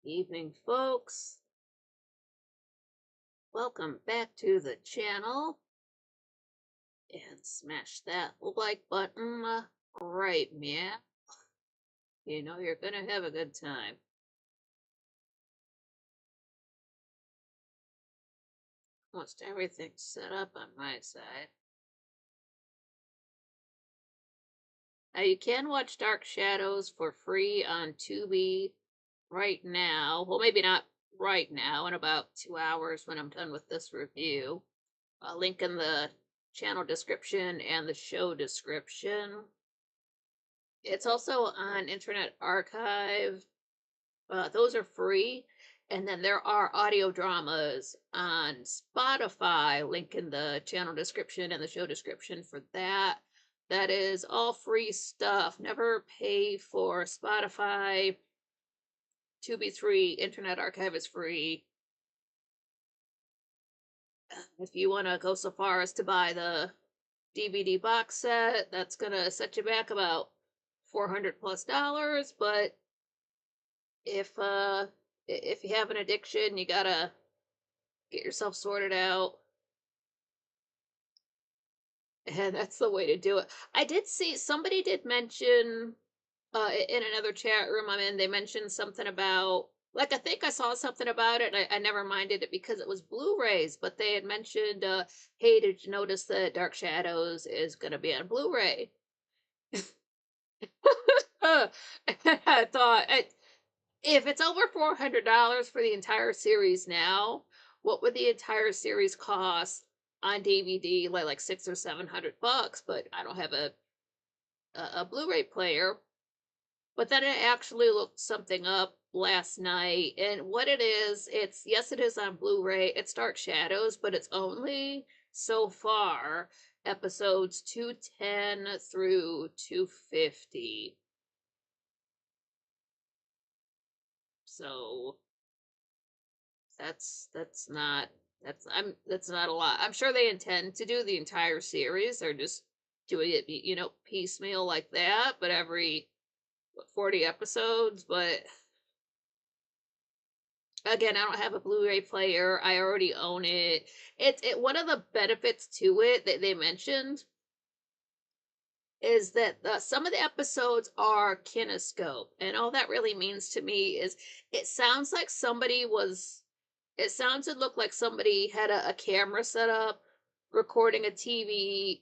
Evening, folks. Welcome back to the channel. And smash that like button right, man. You know you're gonna have a good time. Almost everything's set up on my side. Now you can watch Dark Shadows for free on Tubi right now. Well, maybe not right now, in about 2 hours when I'm done with this review. Link in the channel description and the show description. It's also on Internet Archive. Those are free. And then there are audio dramas on Spotify. Link in the channel description and the show description for that. That is all free stuff. Never pay for Spotify. Tubi's free. Internet Archive is free. If you want to go so far as to buy the DVD box set, that's going to set you back about $400+. But if you have an addiction, you gotta get yourself sorted out, and that's the way to do it. I did see somebody did mention in another chat room I'm in, they mentioned something about, like, I think I saw something about it, and I never minded it because it was Blu-rays, but they had mentioned, hey, did you notice that Dark Shadows is gonna be on Blu-ray? I thought, if it's over $400 for the entire series now, what would the entire series cost on DVD? Like $600 or $700. But I don't have a Blu-ray player. But then I actually looked something up last night, and what it is, yes, it is on Blu-ray. It's Dark Shadows, but it's only so far episodes 210 through 250. So that's not that's not a lot. I'm sure they intend to do the entire series. They're just doing it, piecemeal like that, but every 40 episodes. But again, I don't have a Blu-ray player. I already own it. It one of the benefits to it that they mentioned is that some of the episodes are kinescope, and all that really means to me is it sounds like somebody was it sounded looked like somebody had a camera set up recording a TV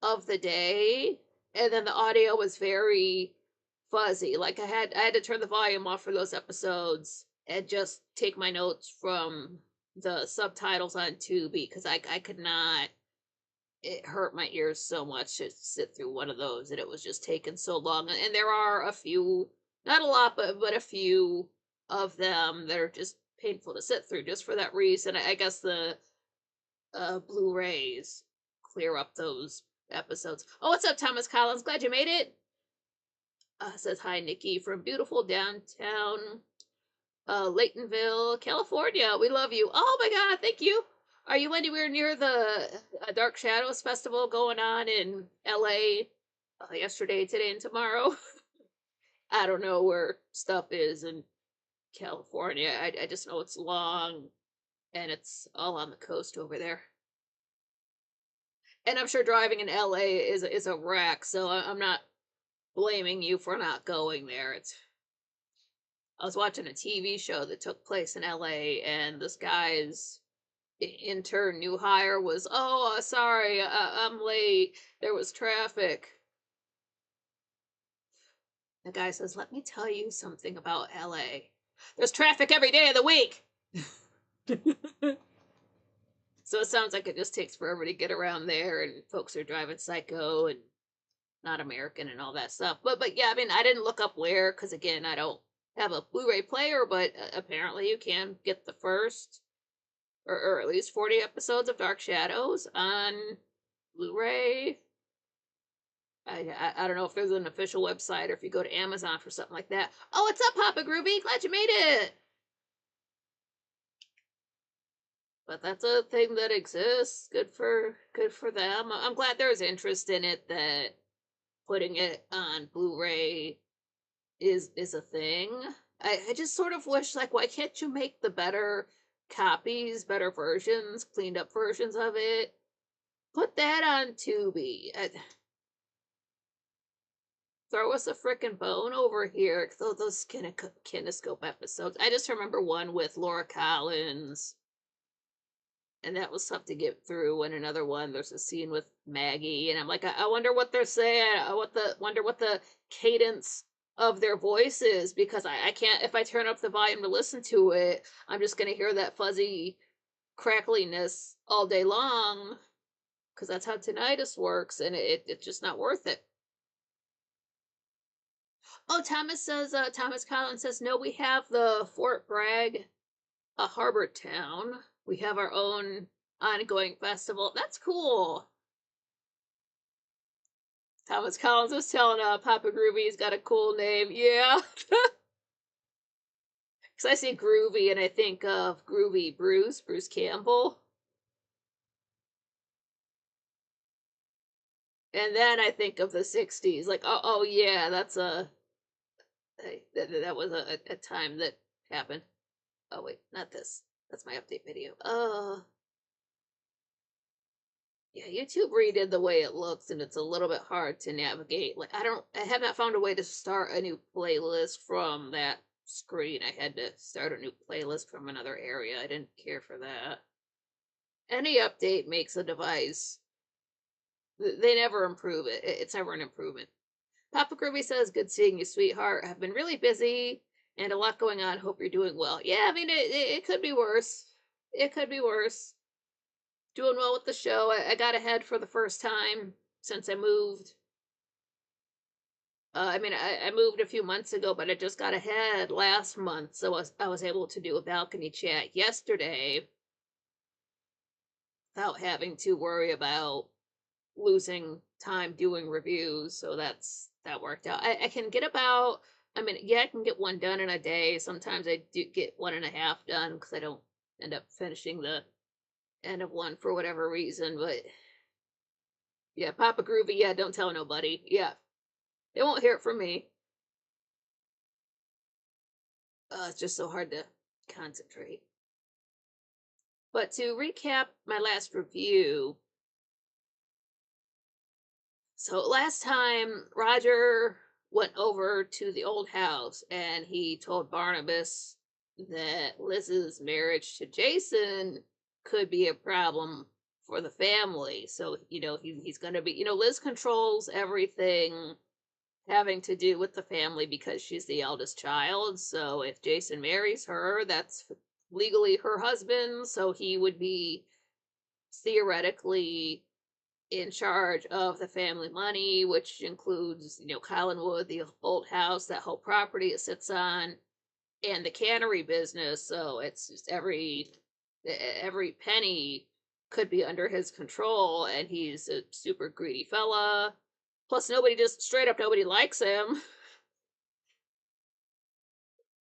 of the day, and then the audio was very fuzzy. Like I had to turn the volume off for those episodes and just take my notes from the subtitles on Tubi because I could not. It hurt my ears so much to sit through one of those, and it was just taking so long. And there are a few, not a lot, but a few of them that are just painful to sit through just for that reason. I guess the Blu-rays clear up those episodes. Oh, what's up, Thomas Collins? Glad you made it. Says hi, Nikki from beautiful downtown Laytonville, California. We love you. Oh my God, thank you. Are you anywhere near the Dark Shadows Festival going on in LA yesterday, today, and tomorrow? I don't know where stuff is in California. I just know it's long and it's all on the coast over there. And I'm sure driving in LA is a wreck, so I'm not blaming you for not going there. I was watching a TV show that took place in LA, and this guy's intern new hire was, oh, sorry, I'm late. There was traffic. The guy says, let me tell you something about LA. There's traffic every day of the week. So it sounds like it just takes forever to get around there, and folks are driving psycho and not American and all that stuff. But yeah, I mean, I didn't look up where because again, I don't have a Blu-ray player, but apparently you can get the first or at least 40 episodes of Dark Shadows on Blu-ray. I don't know if there's an official website or if you go to Amazon for something like that. Oh, what's up, Papa Groovy? Glad you made it. But that's a thing that exists. Good for them. I'm glad there's interest in it, that putting it on Blu-ray is a thing. I just sort of wish, like, why can't you make the better copies, better versions, cleaned up versions of it? Put that on Tubi. Throw us a frickin' bone over here. Those Kinescope episodes. I just remember one with Laura Collins, and that was tough to get through. And another one, there's a scene with Maggie, and I'm like, I wonder what they're saying. Wonder what the cadence of their voice is, because I can't, if I turn up the volume to listen to it, I'm just gonna hear that fuzzy crackliness all day long, because that's how tinnitus works, and it's just not worth it. Oh, Thomas Collins says, no, we have the Fort Bragg, a harbor town. We have our own ongoing festival. That's cool. Thomas Collins was telling Papa Groovy he's got a cool name. Yeah. Because I see Groovy and I think of Groovy Bruce Campbell. And then I think of the 60s. Like, oh yeah, that's that was a time that happened. Oh wait, not this. That's my update video. Yeah, YouTube redid the way it looks, and it's a little bit hard to navigate. Like, I have not found a way to start a new playlist from that screen. I had to start a new playlist from another area. I didn't care for that. Any update makes a device. They never improve it. It's never an improvement. Papa Groovy says, good seeing you, sweetheart. I've been really busy and a lot going on. Hope you're doing well. Yeah, I mean, it could be worse. It could be worse. Doing well with the show. I got ahead for the first time since I moved. I mean, I moved a few months ago, but I just got ahead last month, so I was able to do a balcony chat yesterday without having to worry about losing time doing reviews. So that worked out. I can get about. I mean, yeah, I can get one done in a day. Sometimes I do get one and a half done because I don't end up finishing the end of one for whatever reason. But yeah, Papa Groovy, yeah, don't tell nobody. Yeah, they won't hear it from me. It's just so hard to concentrate. But to recap my last review, so last time Roger went over to the old house and he told Barnabas that Liz's marriage to Jason could be a problem for the family. So, he's going to be, Liz controls everything having to do with the family because she's the eldest child. So if Jason marries her, that's legally her husband. So he would be theoretically in charge of the family money, which includes, Collinwood, the old house, that whole property it sits on, and the cannery business. So it's just every penny could be under his control, and he's a super greedy fella. Plus, nobody likes him.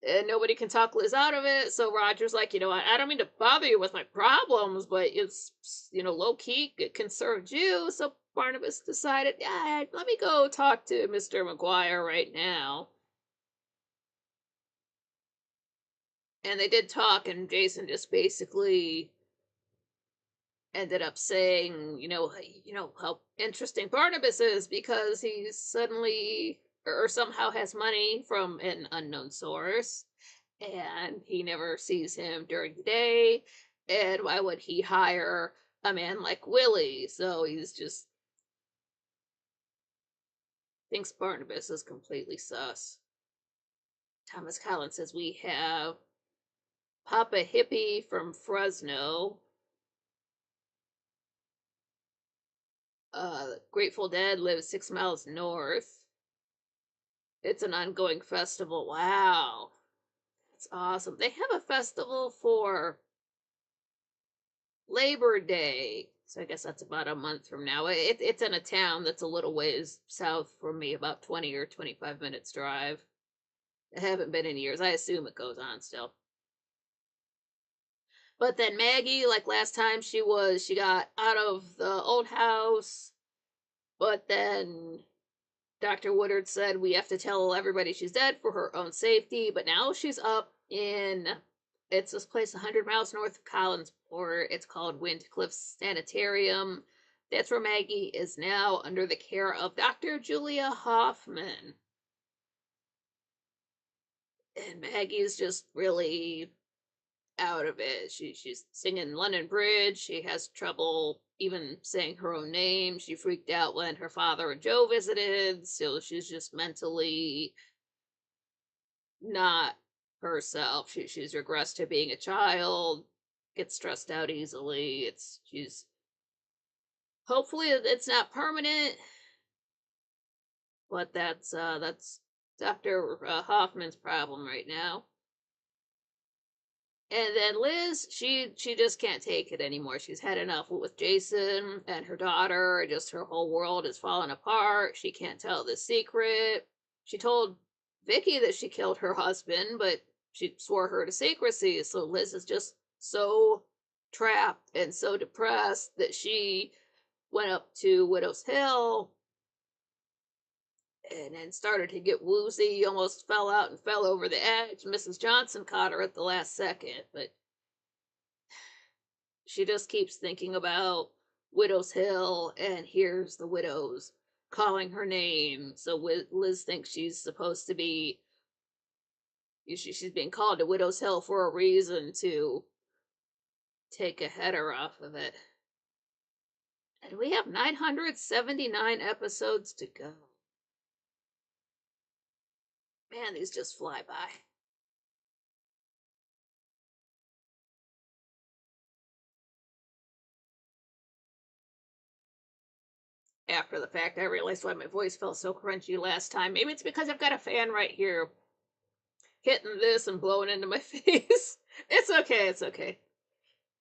And nobody can talk Liz out of it. So Roger's like, I don't mean to bother you with my problems, but it's, low key, it concerned you. So Barnabas decided, yeah, let me go talk to Mr. McGuire right now. And they did talk, and Jason just basically ended up saying, how interesting Barnabas is because he's suddenly or somehow has money from an unknown source, and he never sees him during the day. And why would he hire a man like Willie? So he's just thinks Barnabas is completely sus. Thomas Collins says we have Papa Hippie from Fresno. Grateful Dead lives 6 miles north. It's an ongoing festival. Wow. That's awesome. They have a festival for Labor Day. So I guess that's about a month from now. It's in a town that's a little ways south from me, about 20 or 25 minutes drive. I haven't been in years. I assume it goes on still. But then Maggie, like last time she got out of the old house, but then Dr. Woodard said we have to tell everybody she's dead for her own safety, but now she's up in, it's this place 100 miles north of Collinsport. It's called Windcliff Sanitarium. That's where Maggie is now under the care of Dr. Julia Hoffman. And Maggie's just really out of it. She's singing London Bridge. She has trouble even saying her own name. She freaked out when her father and Joe visited, so she's just mentally not herself. She's regressed to being a child, gets stressed out easily. She's hopefully it's not permanent, but that's Dr. Hoffman's problem right now. And then Liz, she just can't take it anymore. She's had enough with Jason and her daughter. Just her whole world is falling apart. She can't tell the secret. She told Vicky that she killed her husband, but she swore her to secrecy. So Liz is just so trapped and so depressed that she went up to Widow's Hill and then started to get woozy, almost fell out and fell over the edge. Mrs. Johnson caught her at the last second, but she just keeps thinking about Widow's Hill and hears the widows calling her name. So Liz thinks she's supposed to be, she's being called to Widow's Hill for a reason to take a header off of it. And we have 979 episodes to go. Man, these just fly by. After the fact, I realized why my voice felt so crunchy last time. Maybe it's because I've got a fan right here hitting this and blowing into my face. It's okay, it's okay.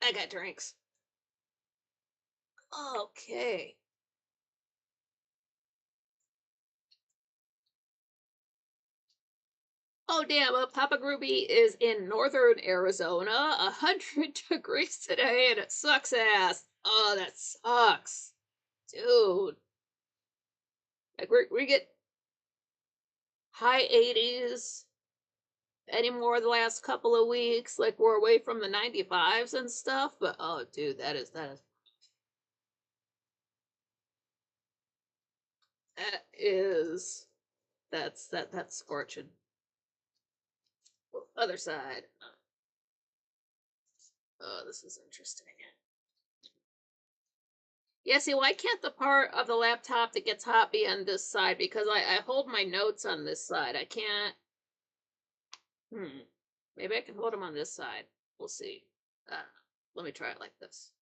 I got drinks. Okay. Oh, damn, Papa Groovy is in northern Arizona, 100 degrees today, and it sucks ass. Oh, that sucks. Dude. Like, we get high 80s anymore the last couple of weeks. Like, we're away from the 95s and stuff, but oh, dude, that is that's scorching. Other side. Oh, this is interesting. Yeah, see, why can't the part of the laptop that gets hot be on this side? Because I hold my notes on this side. I can't. Maybe I can hold them on this side. We'll see. Let me try it like this.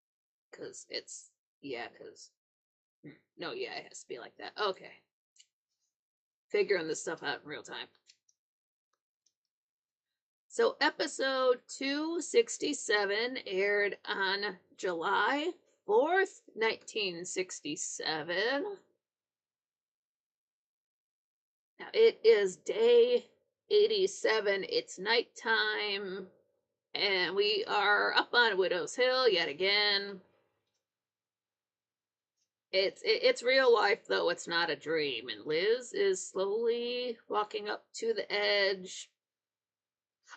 Because it's. Yeah, because. No, yeah, it has to be like that. Okay. Figuring this stuff out in real time. So, episode 267 aired on July 4th, 1967. Now, it is day 87. It's nighttime, and we are up on Widow's Hill yet again. It's real life, though. It's not a dream. And Liz is slowly walking up to the edge.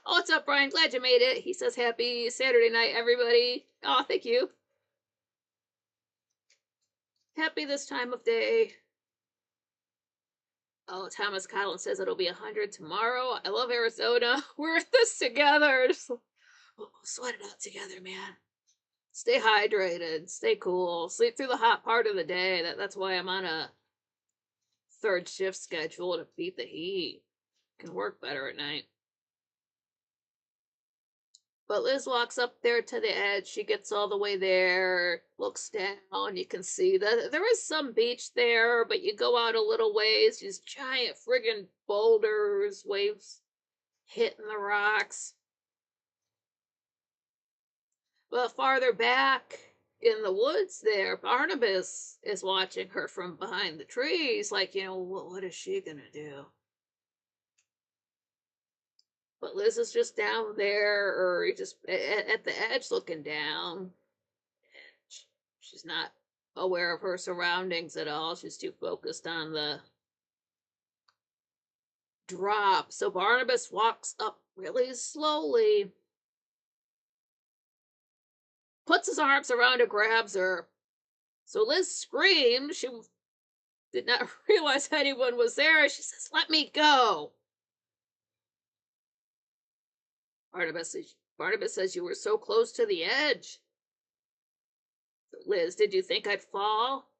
Oh, what's up, Brian? Glad you made it. He says happy Saturday night, everybody. Oh, thank you. Happy this time of day. Oh, Thomas Collins says it'll be 100 tomorrow. I love Arizona. We're in this together. Just sweat it out together, man. Stay hydrated. Stay cool. Sleep through the hot part of the day. That's why I'm on a third shift schedule to beat the heat. Can work better at night. But Liz walks up there to the edge. She gets all the way there, looks down. You can see that there is some beach there, but you go out a little ways. These giant friggin' boulders, waves hitting the rocks. But farther back in the woods there, Barnabas is watching her from behind the trees, like, what is she gonna do? But Liz is just down there, or just at the edge looking down. She's not aware of her surroundings at all. She's too focused on the drop. So Barnabas walks up really slowly, puts his arms around her, grabs her. So Liz screams. She did not realize anyone was there. She says, "Let me go." Barnabas says, "You were so close to the edge." Liz, "Did you think I'd fall?"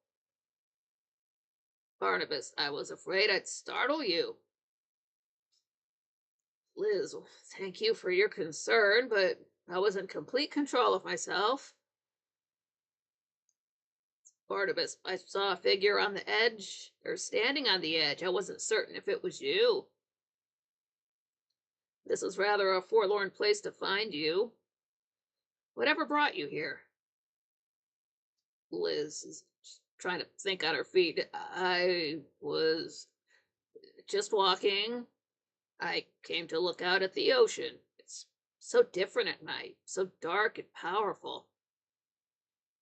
Barnabas, "I was afraid I'd startle you." Liz, "Well, thank you for your concern, but I was in complete control of myself." Barnabas, "I saw a figure on the edge, or standing on the edge. I wasn't certain if it was you. This is rather a forlorn place to find you. Whatever brought you here?" Liz is trying to think on her feet. "I was just walking. I came to look out at the ocean. It's so different at night, so dark and powerful.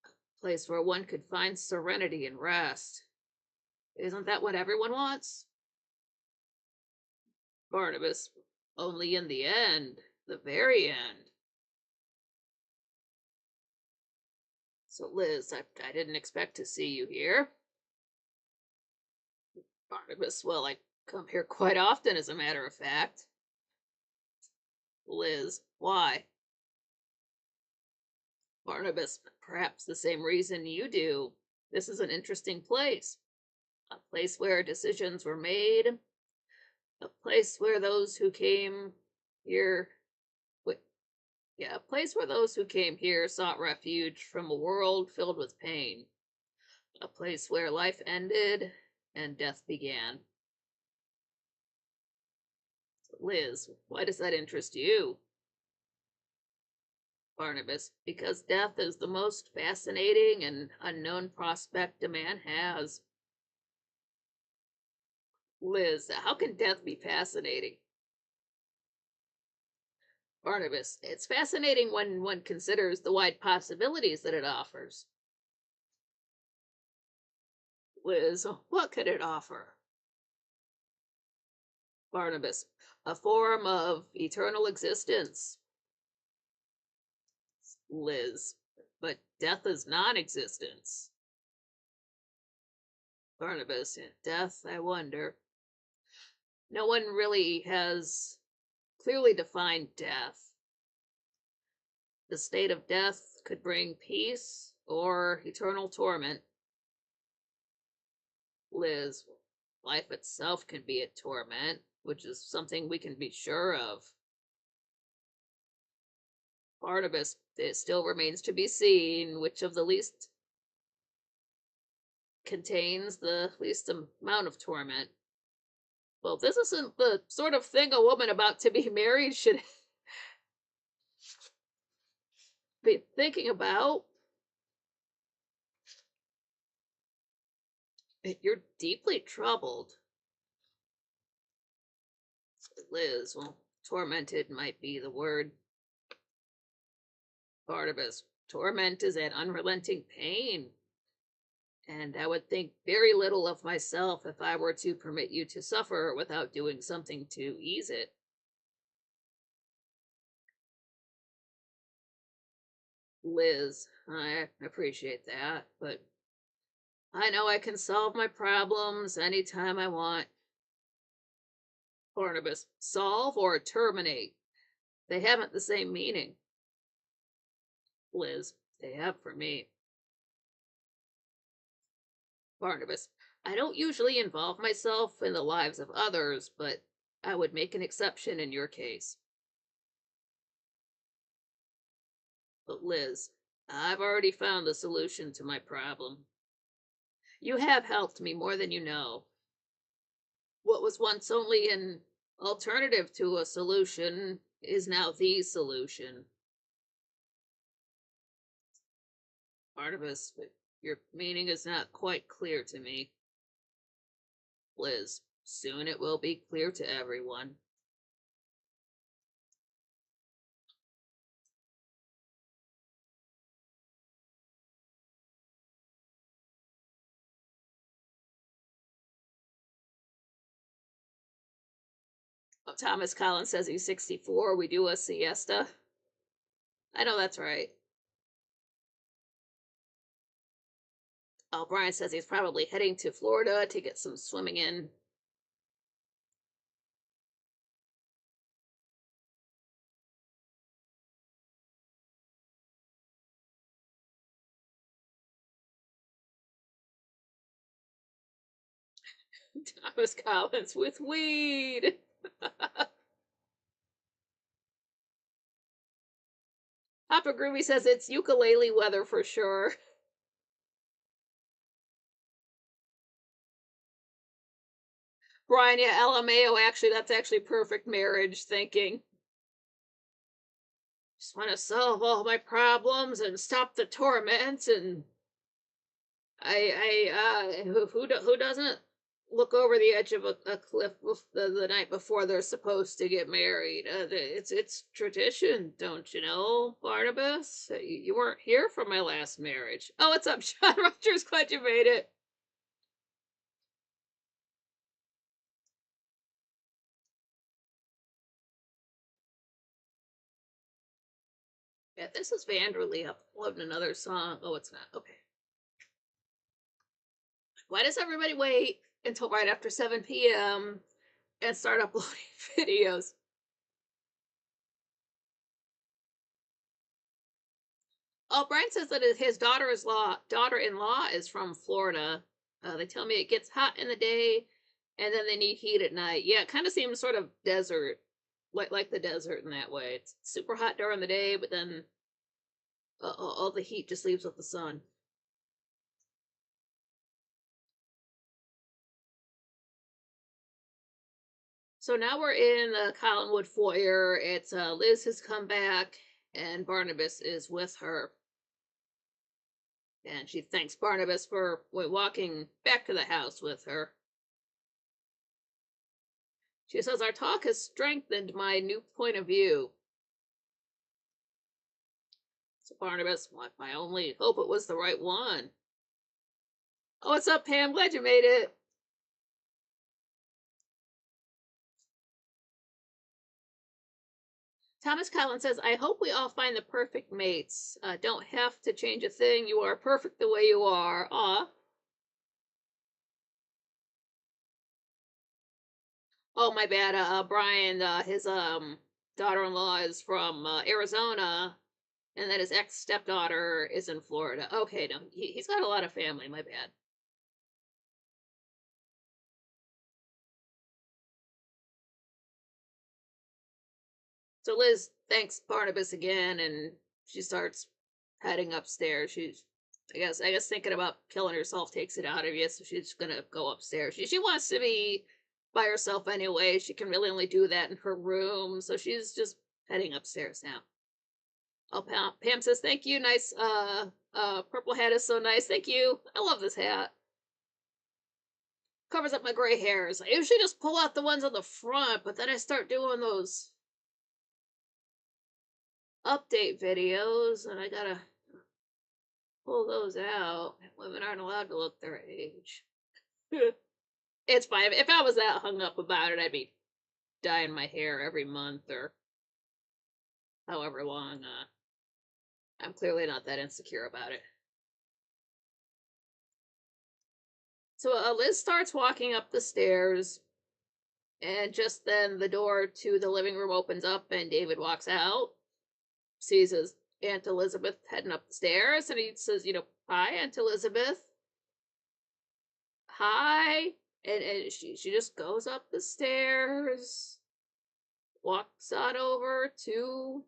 A place where one could find serenity and rest. Isn't that what everyone wants?" Barnabas, "Only in the end, the very end." So Liz, I didn't expect to see you here. Barnabas, "Well, I come here quite often, as a matter of fact." Liz, "Why?" Barnabas, "Perhaps the same reason you do. This is an interesting place. A place where decisions were made. A place where those who came here, wi- yeah, a place where those who came here sought refuge from a world filled with pain. A place where life ended and death began." Liz, "Why does that interest you?" Barnabas, "Because death is the most fascinating and unknown prospect a man has." Liz, "How can death be fascinating?" Barnabas, "It's fascinating when one considers the wide possibilities that it offers." Liz, "What could it offer?" Barnabas, "A form of eternal existence." Liz, "But death is non existence." Barnabas, "Death, I wonder. No one really has clearly defined death. The state of death could bring peace or eternal torment." Liz, "Life itself can be a torment, which is something we can be sure of." Barnabas, "It still remains to be seen which of the least contains the least amount of torment." Well, this isn't the sort of thing a woman about to be married should be thinking about. "You're deeply troubled." Liz, well, tormented might be the word. Barnabas, "Torment is that unrelenting pain, and I would think very little of myself if I were to permit you to suffer without doing something to ease it." Liz, "I appreciate that, but I know I can solve my problems anytime I want." Barnabas, "Solve or terminate? They haven't the same meaning." Liz, "They have for me." Barnabas, "I don't usually involve myself in the lives of others, but I would make an exception in your case." But Liz, "I've already found the solution to my problem. You have helped me more than you know. What was once only an alternative to a solution is now the solution." Barnabas, "But your meaning is not quite clear to me." Liz, "Soon it will be clear to everyone." Thomas Collins says he's 64. We do a siesta. I know that's right. Oh, Brian says he's probably heading to Florida to get some swimming in. Thomas Collins with weed. Papa Groovy says it's ukulele weather for sure. Brian, yeah, LMAO, actually, that's actually perfect marriage thinking. Just want to solve all my problems and stop the torment, and who doesn't look over the edge of a cliff the night before they're supposed to get married? It's tradition, don't you know, Barnabas? You weren't here for my last marriage. Oh, what's up, John Rogers? Glad you made it. Yeah, this is Vanderly uploading another song. Oh, it's not. Okay. Why does everybody wait until right after 7 p.m. and start uploading videos? Oh, Brian says that his daughter-in-law is from Florida. They tell me it gets hot in the day, and then they need heat at night. Yeah, it kind of seems sort of desert, like the desert in that way. It's super hot during the day, but then all the heat just leaves with the sun. So now we're in the Collinwood foyer. It's Liz has come back, and Barnabas is with her. And she thanks Barnabas for walking back to the house with her. She says, our talk has strengthened my new point of view. So Barnabas, I only hope it was the right one. Oh, what's up, Pam? Glad you made it. Thomas Collins says, I hope we all find the perfect mates. Don't have to change a thing. You are perfect the way you are. Aw. Oh, my bad. Brian, his daughter-in-law is from Arizona, and then his ex-stepdaughter is in Florida. Okay, no, he's got a lot of family. My bad. So Liz thanks Barnabas again, and she starts heading upstairs. I guess thinking about killing herself takes it out of you, so she's gonna go upstairs. She wants to be by herself anyway. She can really only do that in her room, so she's just heading upstairs now. Oh, Pam says thank you. Nice. Purple hat is so nice. Thank you. I love this hat. Covers up my gray hairs. I usually just pull out the ones on the front, but then I start doing those update videos, and I gotta pull those out. Women aren't allowed to look their age. It's fine. If I was that hung up about it, I'd be dyeing my hair every month or however long. I'm clearly not that insecure about it. So Liz starts walking up the stairs, and just then the door to the living room opens up, and David walks out, sees his Aunt Elizabeth heading up the stairs, and he says, hi, Aunt Elizabeth. Hi. And she just goes up the stairs, walks on over to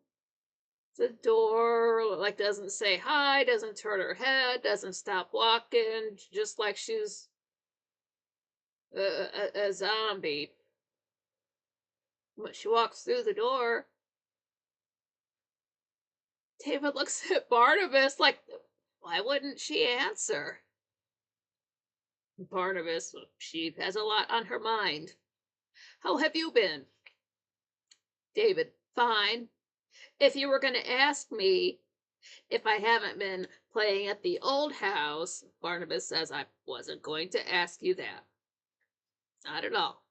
the door, like doesn't say hi, doesn't turn her head, doesn't stop walking, just like she's a zombie. But she walks through the door. David looks at Barnabas like, why wouldn't she answer? Barnabas, she has a lot on her mind. How have you been? David, fine. If you were going to ask me if I haven't been playing at the old house, Barnabas says I wasn't going to ask you that. Not at all.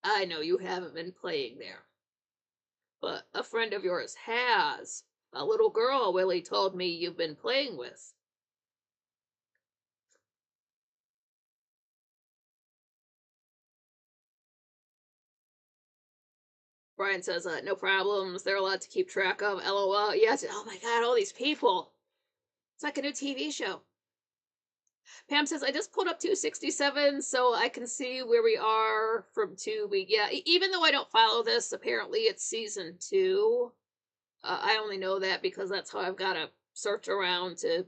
I know you haven't been playing there, but a friend of yours has. A little girl Willie told me you've been playing with. Brian says, no problems. They're allowed to keep track of. LOL. Yes. Oh my god, all these people. It's like a new TV show. Pam says, I just pulled up 267 so I can see where we are from 2 week. Yeah, even though I don't follow this, apparently it's season 2. I only know that because that's how I've got to search around to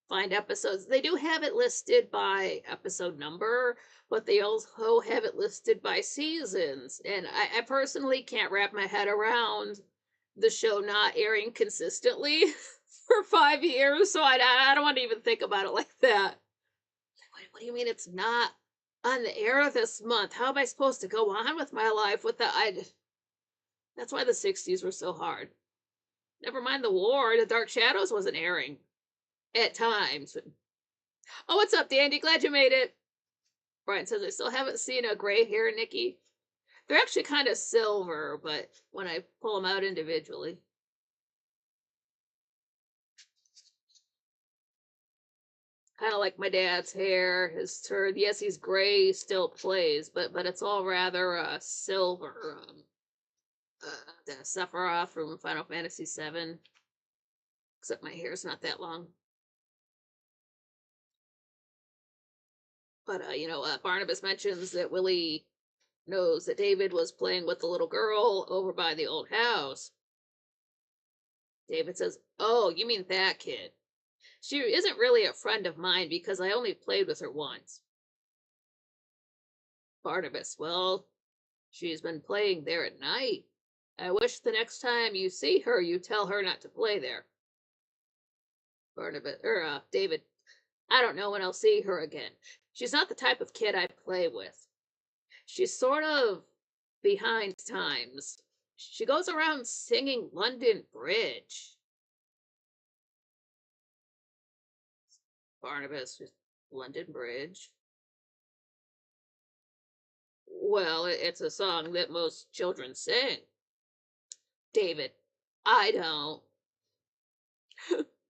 find episodes. They do have it listed by episode number, but they also have it listed by seasons. And I personally can't wrap my head around the show not airing consistently for 5 years, so I don't want to even think about it like that. What do you mean it's not on the air this month? How am I supposed to go on with my life with that? That's why the 60s were so hard. Never mind the war, the Dark Shadows wasn't airing at times. Oh, what's up, Dandy? Glad you made it. Brian says, I still haven't seen a gray hair Nikki. They're actually kind of silver, but when I pull them out individually. Kind of like my dad's hair, his turd. Yes, he's gray, still plays, but it's all rather silver. The Sephiroth from Final Fantasy VII. Except my hair's not that long. But, Barnabas mentions that Willie knows that David was playing with the little girl over by the old house. David says, oh, you mean that kid. She isn't really a friend of mine because I only played with her once. Barnabas, well, she's been playing there at night. I wish the next time you see her, you tell her not to play there. David, I don't know when I'll see her again. She's not the type of kid I play with. She's sort of behind times. She goes around singing London Bridge. Barnabas, London Bridge. Well, it's a song that most children sing. David, I don't.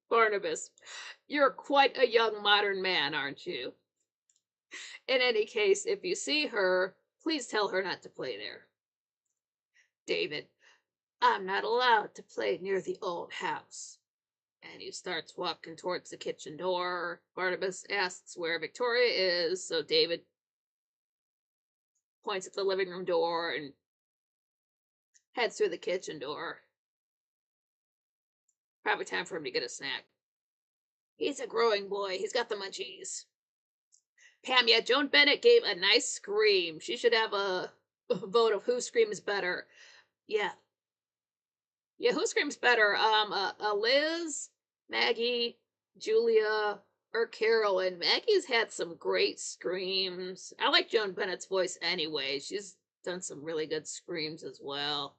Barnabas, you're quite a young modern man, aren't you? In any case, if you see her, please tell her not to play there. David, I'm not allowed to play near the old house. And he starts walking towards the kitchen door. Barnabas asks where Victoria is, so David points at the living room door and heads through the kitchen door. Probably time for him to get a snack. He's a growing boy. He's got the munchies. Pam, yeah, Joan Bennett gave a nice scream. She should have a vote of who screams better. Yeah. Yeah, who screams better? Liz, Maggie, Julia, or Carol? And Maggie's had some great screams. I like Joan Bennett's voice anyway. She's done some really good screams as well.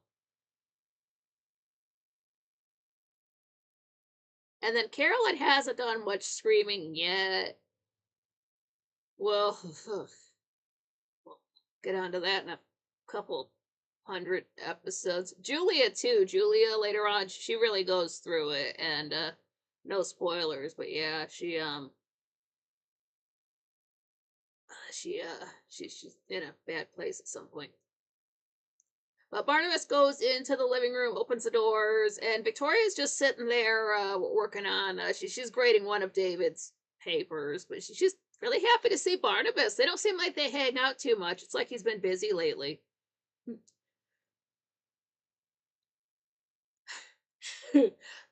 And then Carolyn hasn't done much screaming yet. Well, we'll get onto that in a couple hundred episodes. Julia too. Julia later on, she really goes through it, and no spoilers, but yeah, she's in a bad place at some point. But Barnabas goes into the living room, opens the doors, and Victoria's just sitting there working on. She's grading one of David's papers, but she's really happy to see Barnabas. They don't seem like they hang out too much. It's like he's been busy lately.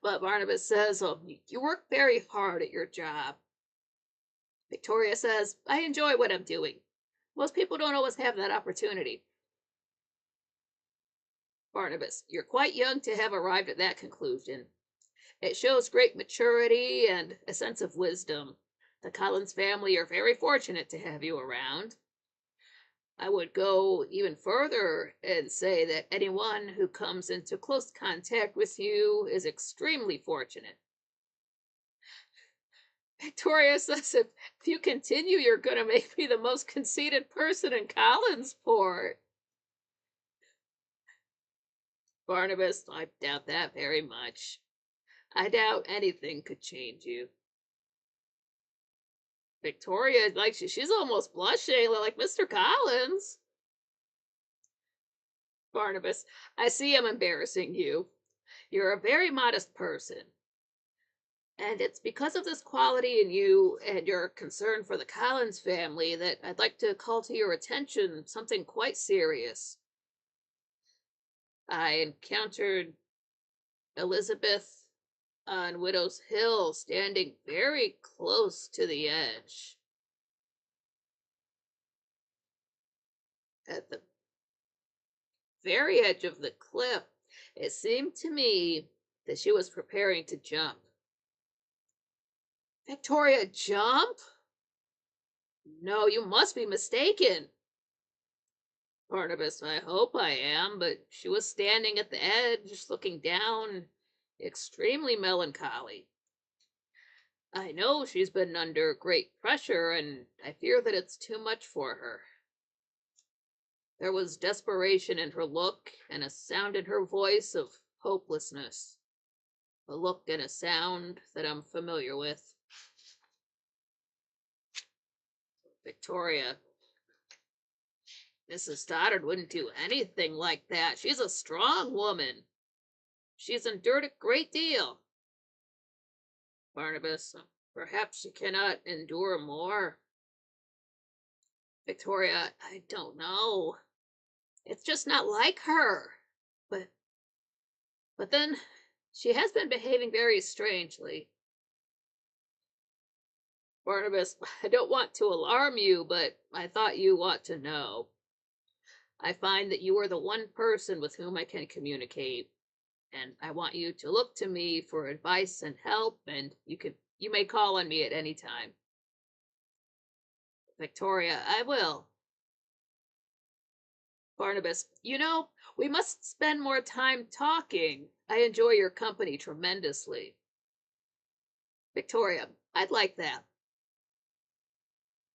But Barnabas says, oh, you work very hard at your job. Victoria says, I enjoy what I'm doing. Most people don't always have that opportunity. Barnabas, you're quite young to have arrived at that conclusion. It shows great maturity and a sense of wisdom. The Collins family are very fortunate to have you around. I would go even further and say that anyone who comes into close contact with you is extremely fortunate. Victoria says, if you continue, you're going to make me the most conceited person in Collinsport. Barnabas, I doubt that very much. I doubt anything could change you. Victoria, like she's almost blushing, like Mr. Collins. Barnabas, I see I'm embarrassing you. You're a very modest person. And it's because of this quality in you and your concern for the Collins family that I'd like to call to your attention something quite serious. I encountered Elizabeth on Widow's Hill standing very close to the edge. At the very edge of the cliff, it seemed to me that she was preparing to jump. Victoria, jump? No, you must be mistaken. Barnabas, I hope I am, but she was standing at the edge, looking down, extremely melancholy. I know she's been under great pressure, and I fear that it's too much for her. There was desperation in her look and a sound in her voice of hopelessness. A look and a sound that I'm familiar with. Victoria, Mrs. Stoddard wouldn't do anything like that. She's a strong woman. She's endured a great deal. Barnabas, perhaps she cannot endure more. Victoria, I don't know. It's just not like her. But then she has been behaving very strangely. Barnabas, I don't want to alarm you, but I thought you ought to know. I find that you are the one person with whom I can communicate, and I want you to look to me for advice and help, and you may call on me at any time. Victoria, I will. Barnabas, we must spend more time talking. I enjoy your company tremendously. Victoria, I'd like that.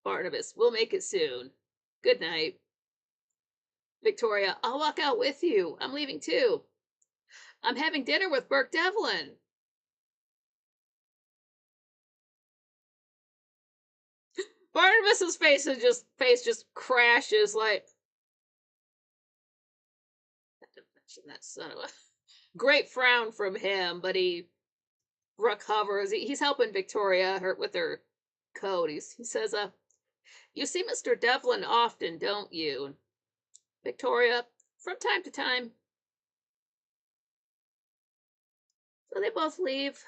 Barnabas, we'll make it soon. Good night. Victoria, I'll walk out with you. I'm leaving too. I'm having dinner with Burke Devlin. Barnabas's face just crashes like that son of a great frown from him, but he recovers. He's helping Victoria with her coat. He says, you see Mr. Devlin often, don't you? Victoria, from time to time. So they both leave.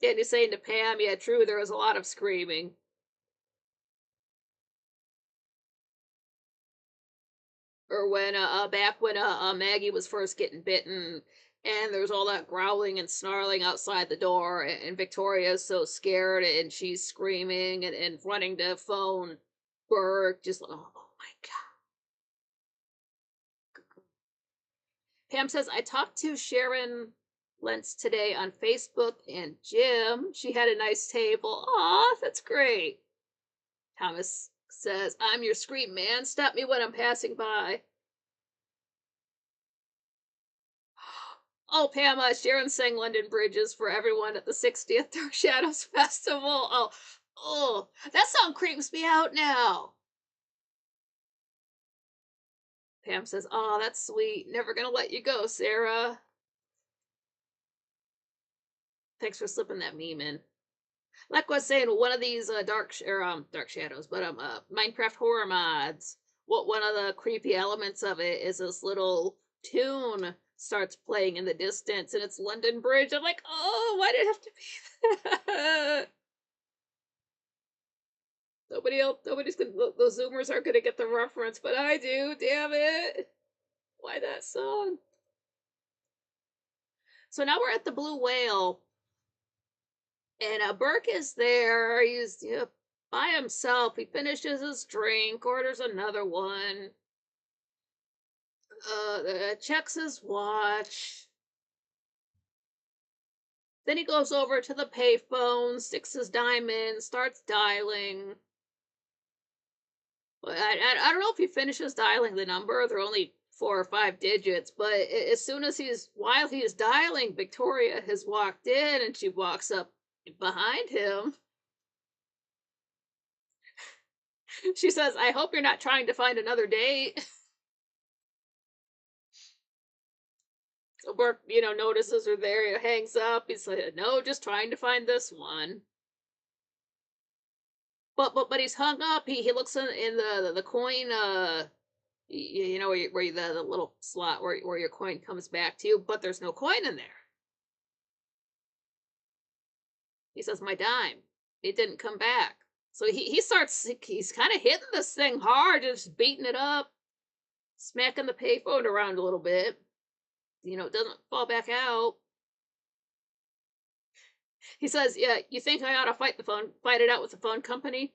And he's saying to Pam, yeah, true, there was a lot of screaming. Or when, back when Maggie was first getting bitten, and there's all that growling and snarling outside the door, and Victoria's so scared, and she's screaming and running to phone Burke, just, oh my God. Pam says, I talked to Sharon Lentz today on Facebook and Jim. She had a nice table. Aw, that's great. Thomas says, I'm your scream man. Stop me when I'm passing by. Oh, Pam, Sharon sang London Bridges for everyone at the 60th Dark Shadows Festival. Oh, that song creeps me out now. Pam says, oh, that's sweet. Never gonna let you go, Sarah. Thanks for slipping that meme in. Like I was saying, one of these dark shadows, but Minecraft horror mods. What one of the creepy elements of it is this little tune starts playing in the distance, and it's London Bridge. I'm like, oh, why did it have to be that? Those Zoomers aren't gonna get the reference, but I do. Damn it! Why that song? So now we're at the Blue Whale. And Burke is there. He's by himself. He finishes his drink, orders another one. Checks his watch. Then he goes over to the payphone, sticks his dime in, starts dialing. Well, I don't know if he finishes dialing the number. They're only 4 or 5 digits, but as soon as while he is dialing, Victoria has walked in and she walks up behind him. She says, "I hope you're not trying to find another date." So Burke, notices her there. He hangs up. He's like, "No, just trying to find this one." But he's hung up. He looks in the coin. Where the little slot where your coin comes back to you, but there's no coin in there. He says, "My dime. It didn't come back." So he's kind of hitting this thing hard, just beating it up, smacking the payphone around a little bit. It doesn't fall back out. He says, "Yeah, you think I ought to fight it out with the phone company?"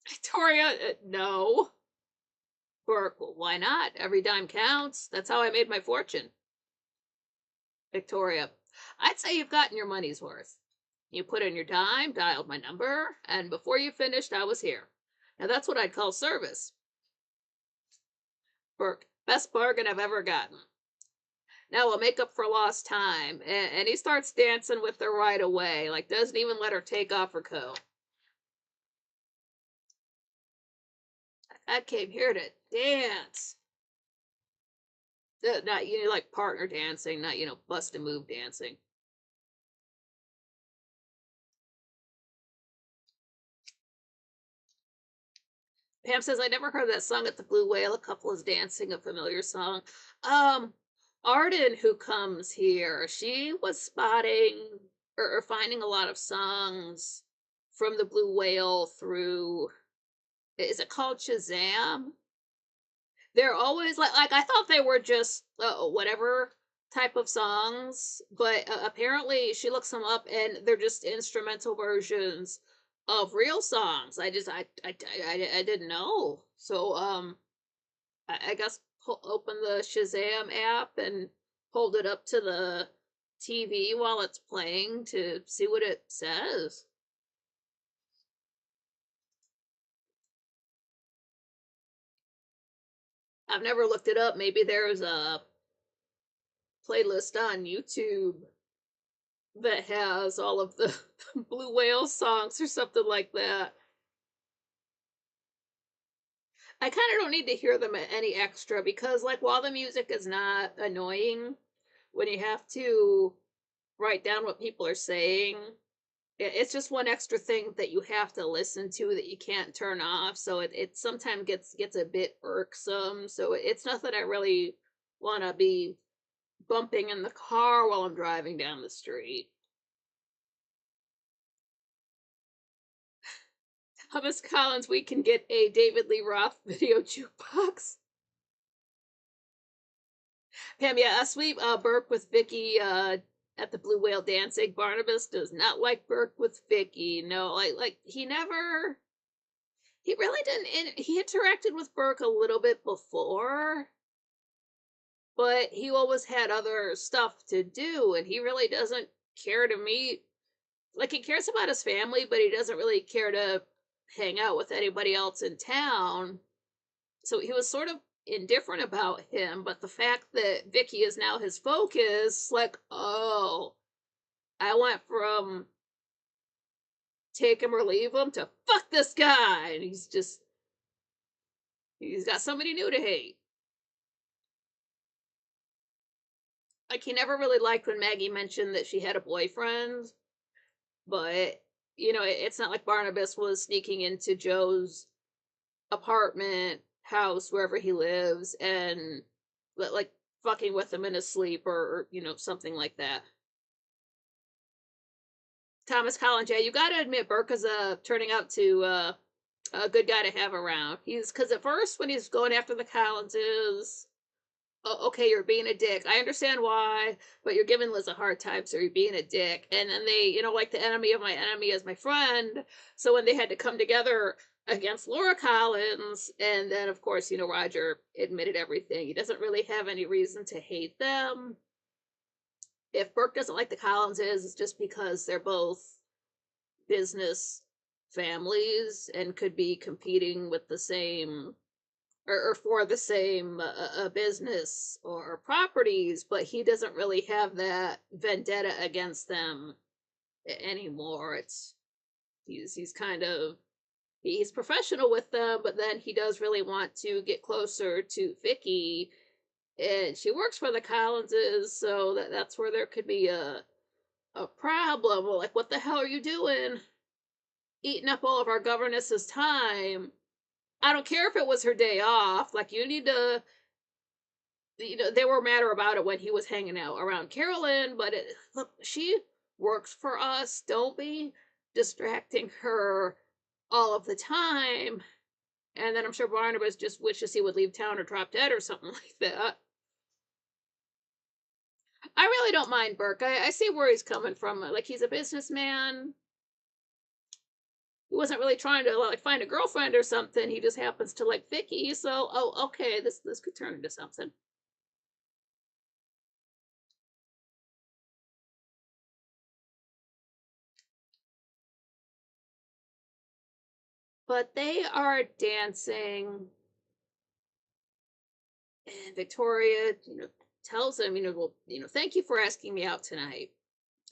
Victoria, no. Burke, "Well, why not? Every dime counts. That's how I made my fortune." Victoria, "I'd say you've gotten your money's worth. You put in your dime, dialed my number, and before you finished, I was here. Now that's what I'd call service." Burke, "Best bargain I've ever gotten. Now we'll make up for lost time." And he starts dancing with her right away, like doesn't even let her take off her coat. "I came here to dance." Not, like partner dancing, not, bust a move dancing. Pam says, "I never heard that song at the Blue Whale. A couple is dancing a familiar song." Um, Arden, who comes here, she was spotting or finding a lot of songs from the Blue Whale through, is it called Shazam? They're always like I thought they were just whatever type of songs, but apparently she looks them up and they're just instrumental versions of real songs. I didn't know. So I guess open the Shazam app and hold it up to the TV while it's playing to see what it says. I've never looked it up. Maybe there's a playlist on YouTube that has all of the Blue Whale songs or something like that. I kind of don't need to hear them any extra because, like, while the music is not annoying, when you have to write down what people are saying, it's just one extra thing that you have to listen to that you can't turn off. So it sometimes gets a bit irksome. So it's nothing I really want to be bumping in the car while I'm driving down the street. Thomas Collins, "We can get a David Lee Roth video jukebox." Pam, yeah, sweet Burke with Vicky at the Blue Whale dancing. Barnabas does not like Burke with Vicky. No, like he really didn't. He interacted with Burke a little bit before, but he always had other stuff to do, and he really doesn't care to meet. Like he cares about his family, but he doesn't really care to hang out with anybody else in town. So he was sort of indifferent about him, but the fact that Vicky is now his focus, like, oh, I went from take him or leave him to fuck this guy, and he's got somebody new to hate. Like he never really liked when Maggie mentioned that she had a boyfriend, but it's not like Barnabas was sneaking into Joe's apartment, house, wherever he lives, and like fucking with him in his sleep or something like that. Thomas Collins, yeah, you got to admit Burke is turning out to a good guy to have around. He's because at first when he's going after the Collinses, oh, okay, you're being a dick. I understand why, but you're giving Liz a hard time, so you're being a dick. And then they, like the enemy of my enemy is my friend. So when they had to come together against Laura Collins, and then of course, Roger admitted everything. He doesn't really have any reason to hate them. If Burke doesn't like the Collinses, it's just because they're both business families and could be competing with the same or for the same business or properties, but he doesn't really have that vendetta against them anymore. He's kind of he's professional with them, but then he does really want to get closer to Vicky, and she works for the Collinses, so that's where there could be a problem. Well, like, what the hell are you doing? Eating up all of our governess's time. I don't care if it was her day off. Like, you need to, they were madder about it when he was hanging out around Carolyn, but look, she works for us. Don't be distracting her all of the time. And then I'm sure Barnabas just wishes he would leave town or drop dead or something like that. I really don't mind Burke. I see where he's coming from. Like, he's a businessman. He wasn't really trying to like find a girlfriend or something. He just happens to like Vicky. So, oh, okay, this could turn into something. But they are dancing, and Victoria, tells him, well, thank you for asking me out tonight.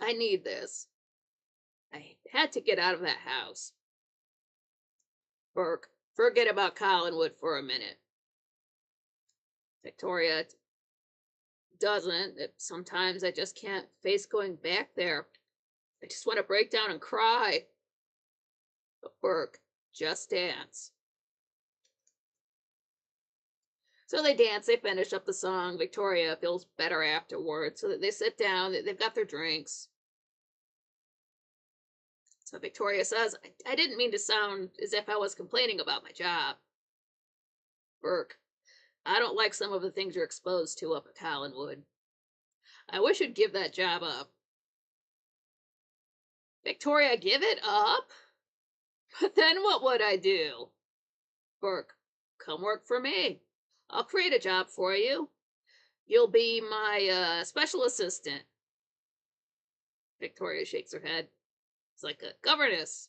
I need this. I had to get out of that house. Burke, forget about Collinwood for a minute. Victoria doesn't. Sometimes I just can't face going back there. I just want to break down and cry. But Burke, just dance. So they dance, they finish up the song. Victoria feels better afterwards. So they sit down, they've got their drinks. So Victoria says, I didn't mean to sound as if I was complaining about my job. Burke, I don't like some of the things you're exposed to up at Collinwood. I wish you'd give that job up. Victoria, give it up? But then what would I do? Burke, come work for me. I'll create a job for you. You'll be my special assistant. Victoria shakes her head. It's like a governess,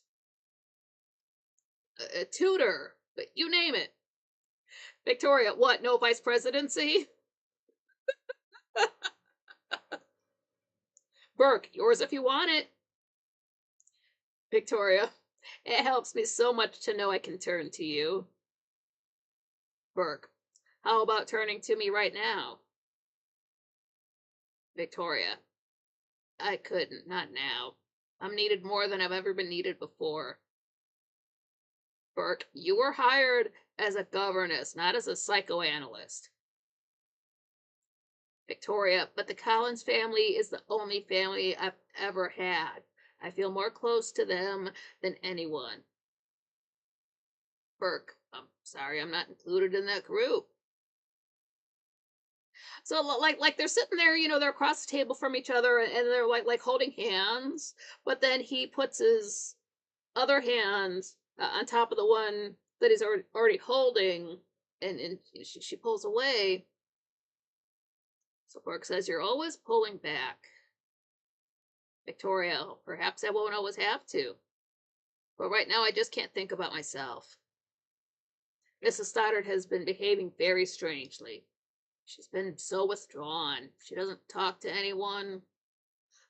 a tutor, but you name it. Victoria, what, no vice presidency? Burke, yours if you want it. Victoria, it helps me so much to know I can turn to you. Burke, how about turning to me right now? Victoria, I couldn't, not now. I'm needed more than I've ever been needed before. Burke, you were hired as a governess, not as a psychoanalyst. Victoria, but the Collins family is the only family I've ever had. I feel more close to them than anyone. Burke, I'm sorry I'm not included in that group. So like they're sitting there, they're across the table from each other and they're like holding hands, but then he puts his other hand on top of the one that he's already holding, and she pulls away. So Burke says, you're always pulling back. Victoria, perhaps I won't always have to. But right now I just can't think about myself. Mrs. Stoddard has been behaving very strangely. She's been so withdrawn. She doesn't talk to anyone.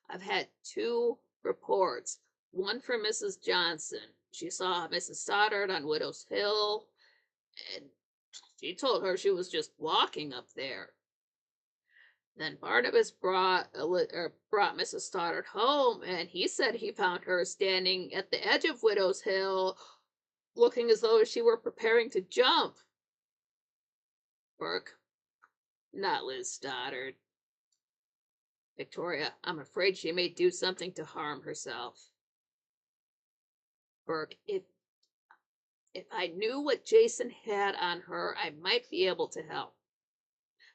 I've had 2 reports. One from Mrs. Johnson. She saw Mrs. Stoddard on Widow's Hill, and she told her she was just walking up there. Then Barnabas brought Mrs. Stoddard home, and he said he found her standing at the edge of Widow's Hill, looking as though she were preparing to jump. Burke, not Liz Stoddard. Victoria, I'm afraid she may do something to harm herself. Burke, if I knew what Jason had on her, I might be able to help.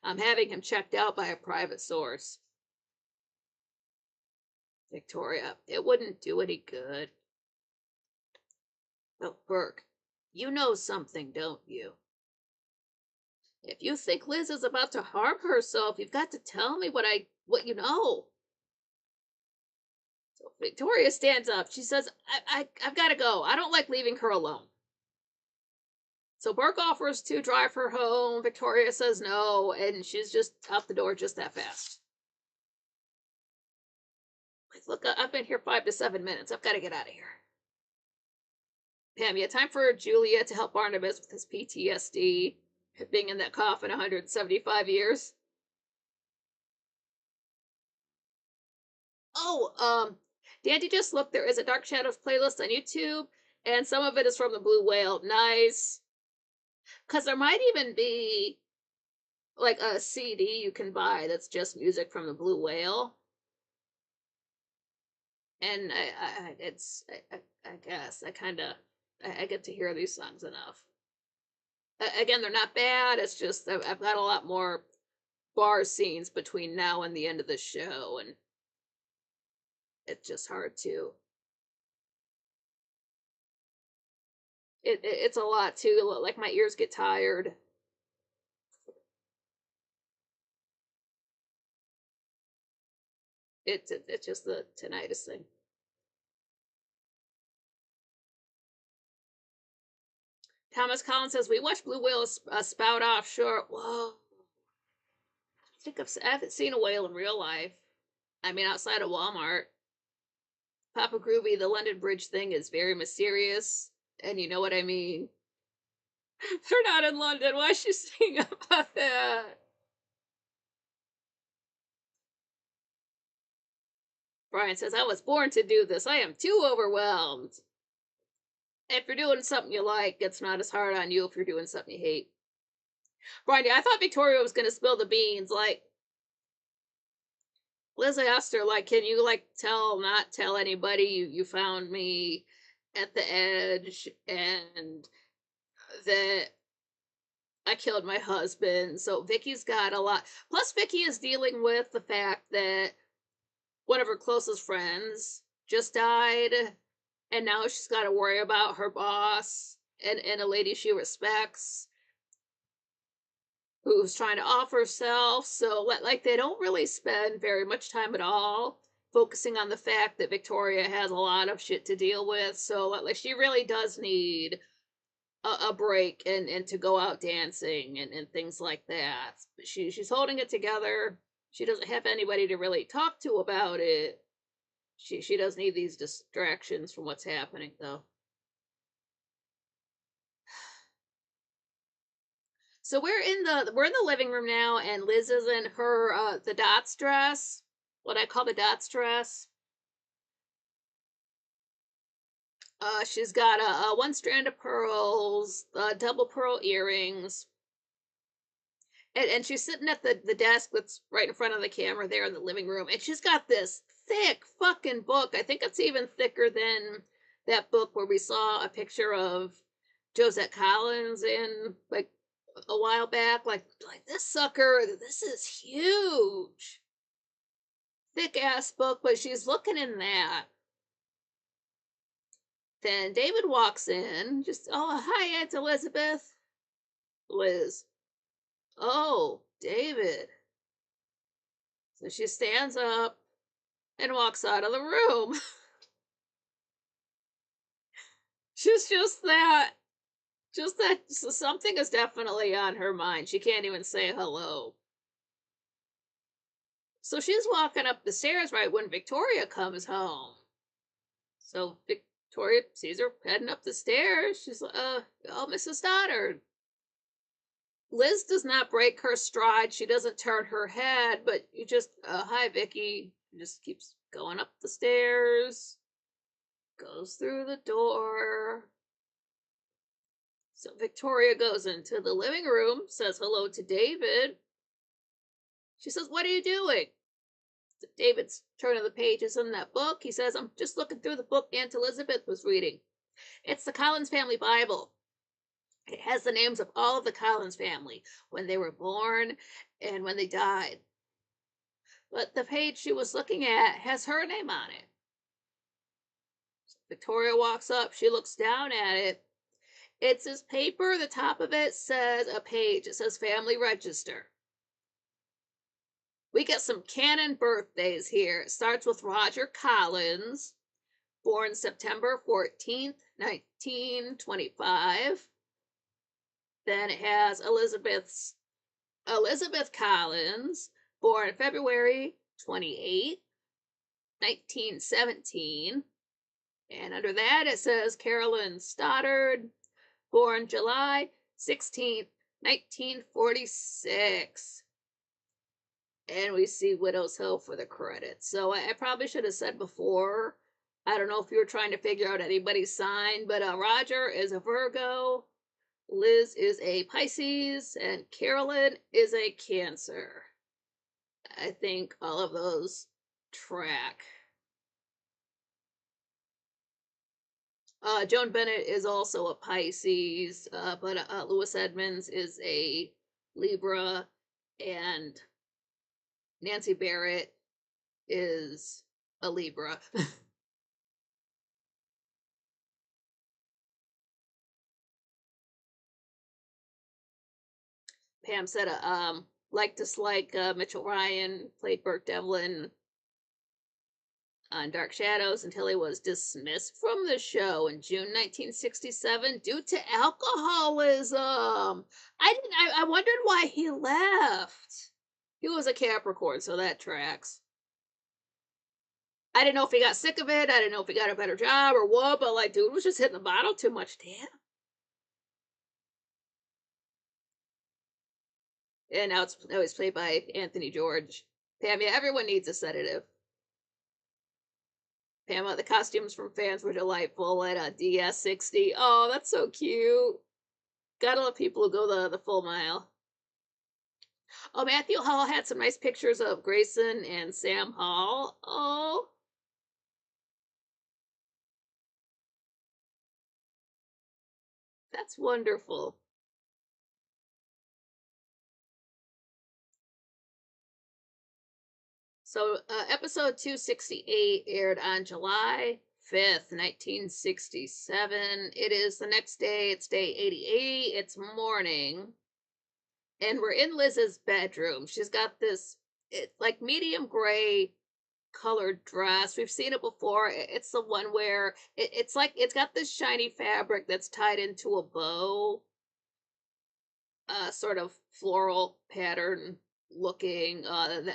I'm having him checked out by a private source. Victoria, it wouldn't do any good. But Burke, you know something, don't you? If you think Liz is about to harm herself, you've got to tell me what you know. So Victoria stands up. She says, I've got to go. I don't like leaving her alone. So Burke offers to drive her home. Victoria says no, and she's just out the door just that fast. Like, look, I've been here 5 to 7 minutes. I've got to get out of here. Pam, yeah, time for Julia to help Barnabas with his PTSD, being in that coffin 175 years. Oh, Dandy just looked. There is a Dark Shadows playlist on YouTube, and some of it is from the Blue Whale. Nice. Because there might even be like a CD you can buy that's just music from the Blue Whale. And I guess I get to hear these songs enough. Again, they're not bad. It's just I've got a lot more bar scenes between now and the end of the show, and it's just hard to. It's a lot too. Like my ears get tired. It's just the tinnitus thing. Thomas Collins says we watched Blue Whale spout offshore. Whoa! I think I haven't seen a whale in real life. I mean, outside of Walmart. Papa Groovy, the London Bridge thing is very mysterious, and you know what I mean. They're not in London. Why is she singing about that? Brian says, I was born to do this. I am too overwhelmed. If you're doing something you like, it's not as hard on you if you're doing something you hate. Brian, I thought Victoria was going to spill the beans. Like, Liz asked her, like, can you, like, not tell anybody you found me at the edge and that I killed my husband. So Vicky's got a lot. Plus, Vicky is dealing with the fact that one of her closest friends just died, and now she's got to worry about her boss and a lady she respects who's trying to off herself. So, like, they don't really spend very much time at all focusing on the fact that Victoria has a lot of shit to deal with. So, like, she really does need a break and to go out dancing and things like that. But she's holding it together. She doesn't have anybody to really talk to about it. She does need these distractions from what's happening, though. So we're in the living room now, and Liz is in her the dots dress, what I call the dots dress. She's got a one strand of pearls, double pearl earrings, and she's sitting at the desk that's right in front of the camera there in the living room, and she's got this thick fucking book. I think it's even thicker than that book where we saw a picture of Josette Collins in, like, a while back. Like this sucker, this is huge. Thick ass book, but she's looking in that. Then David walks in, just, oh, hi, Aunt Elizabeth. Liz. Oh, David. So she stands up and walks out of the room. She's just that. So something is definitely on her mind. She can't even say hello. So she's walking up the stairs right when Victoria comes home. So Victoria sees her heading up the stairs. She's like, oh, Mrs. Stoddard. Liz does not break her stride. She doesn't turn her head, but you just, hi, Vicky. Just keeps going up the stairs. Goes through the door. So Victoria goes into the living room, says hello to David. She says, what are you doing? So David's turning the pages in that book. He says, I'm just looking through the book Aunt Elizabeth was reading. It's the Collins Family Bible. It has the names of all of the Collins family, when they were born and when they died. But the page she was looking at has her name on it. So Victoria walks up. She looks down at it. It's this paper. The top of it says a page. It says Family Register. We get some canon birthdays here. It starts with Roger Collins, born September 14th, 1925. Then it has Elizabeth Collins, born February 28th, 1917. And under that it says Carolyn Stoddard, born July 16th, 1946. And we see Widow's Hill for the credits. So I probably should have said before, I don't know if you were trying to figure out anybody's sign, but Roger is a Virgo, Liz is a Pisces, and Carolyn is a Cancer. I think all of those track. Joan Bennett is also a Pisces, but Lewis Edmonds is a Libra, and Nancy Barrett is a Libra. Pam said, like dislike Mitchell Ryan, played Burt Devlin on Dark Shadows until he was dismissed from the show in June 1967 due to alcoholism. I wondered why he left. He was a Capricorn, so that tracks. I didn't know if he got sick of it. I didn't know if he got a better job or what, but like, dude was just hitting the bottle too much. Damn. And now it's played by Anthony George. Pam, yeah, everyone needs a sedative. Pam, the costumes from fans were delightful at DS60. Oh, that's so cute. Gotta love people who go the full mile. Oh, Matthew Hall had some nice pictures of Grayson and Sam Hall. Oh. That's wonderful. So, episode 268 aired on July 5th, 1967. It is the next day. It's day 88. It's morning. And we're in Liz's bedroom. She's got this like medium gray colored dress. We've seen it before. It's the one where it's like it's got this shiny fabric that's tied into a bow, sort of floral pattern looking.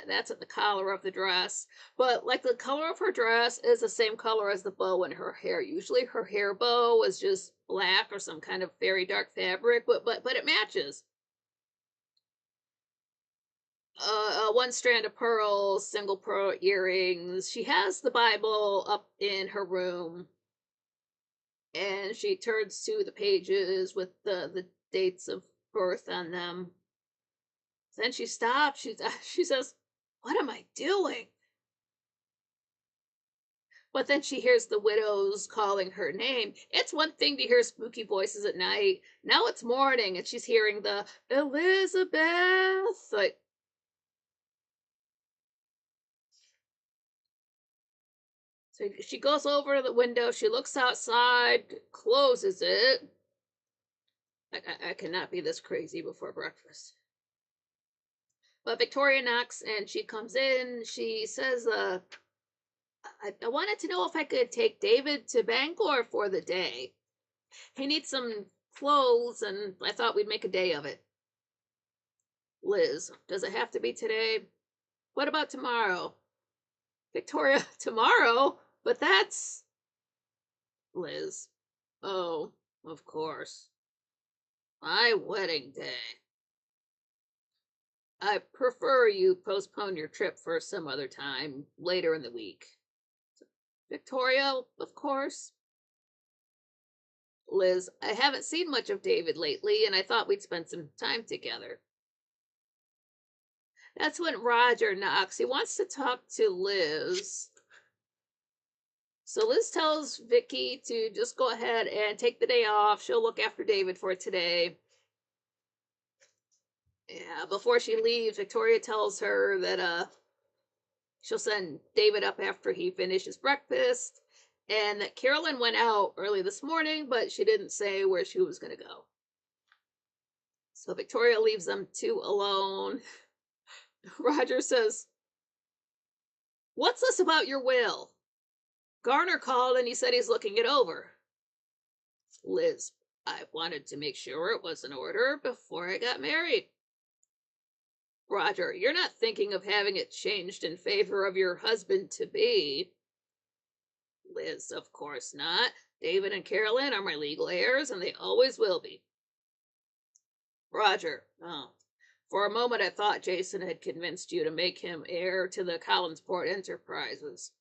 That's at the collar of the dress, but like the color of her dress is the same color as the bow in her hair. Usually her hair bow is just black or some kind of very dark fabric, but it matches. One strand of pearls, single pearl earrings. She has the Bible up in her room, and she turns to the pages with the dates of birth on them. Then she stops. She says, "What am I doing?" But then she hears the widows calling her name. It's one thing to hear spooky voices at night. Now it's morning, and she's hearing the Elizabeth. Like, so she goes over to the window. She looks outside, closes it. I cannot be this crazy before breakfast. But Victoria knocks and she comes in. She says, I wanted to know if I could take David to Bangor for the day. He needs some clothes, and I thought we'd make a day of it. Liz, does it have to be today? What about tomorrow? Victoria, tomorrow? But that's. Liz. Oh, of course. My wedding day. I prefer you postpone your trip for some other time later in the week. Victoria, of course. Liz, I haven't seen much of David lately, and I thought we'd spend some time together. That's when Roger knocks. He wants to talk to Liz. So Liz tells Vicky to just go ahead and take the day off. She'll look after David for today. Yeah, before she leaves, Victoria tells her that she'll send David up after he finishes breakfast, and that Carolyn went out early this morning, but she didn't say where she was going to go. So Victoria leaves them two alone. Roger says, "What's this about your will?" Garner called and he said he's looking it over. Liz, I wanted to make sure it was in order before I got married. Roger, you're not thinking of having it changed in favor of your husband to be. Liz, of course not. David and Carolyn are my legal heirs, and they always will be. Roger, oh, for a moment I thought Jason had convinced you to make him heir to the Collinsport Enterprises.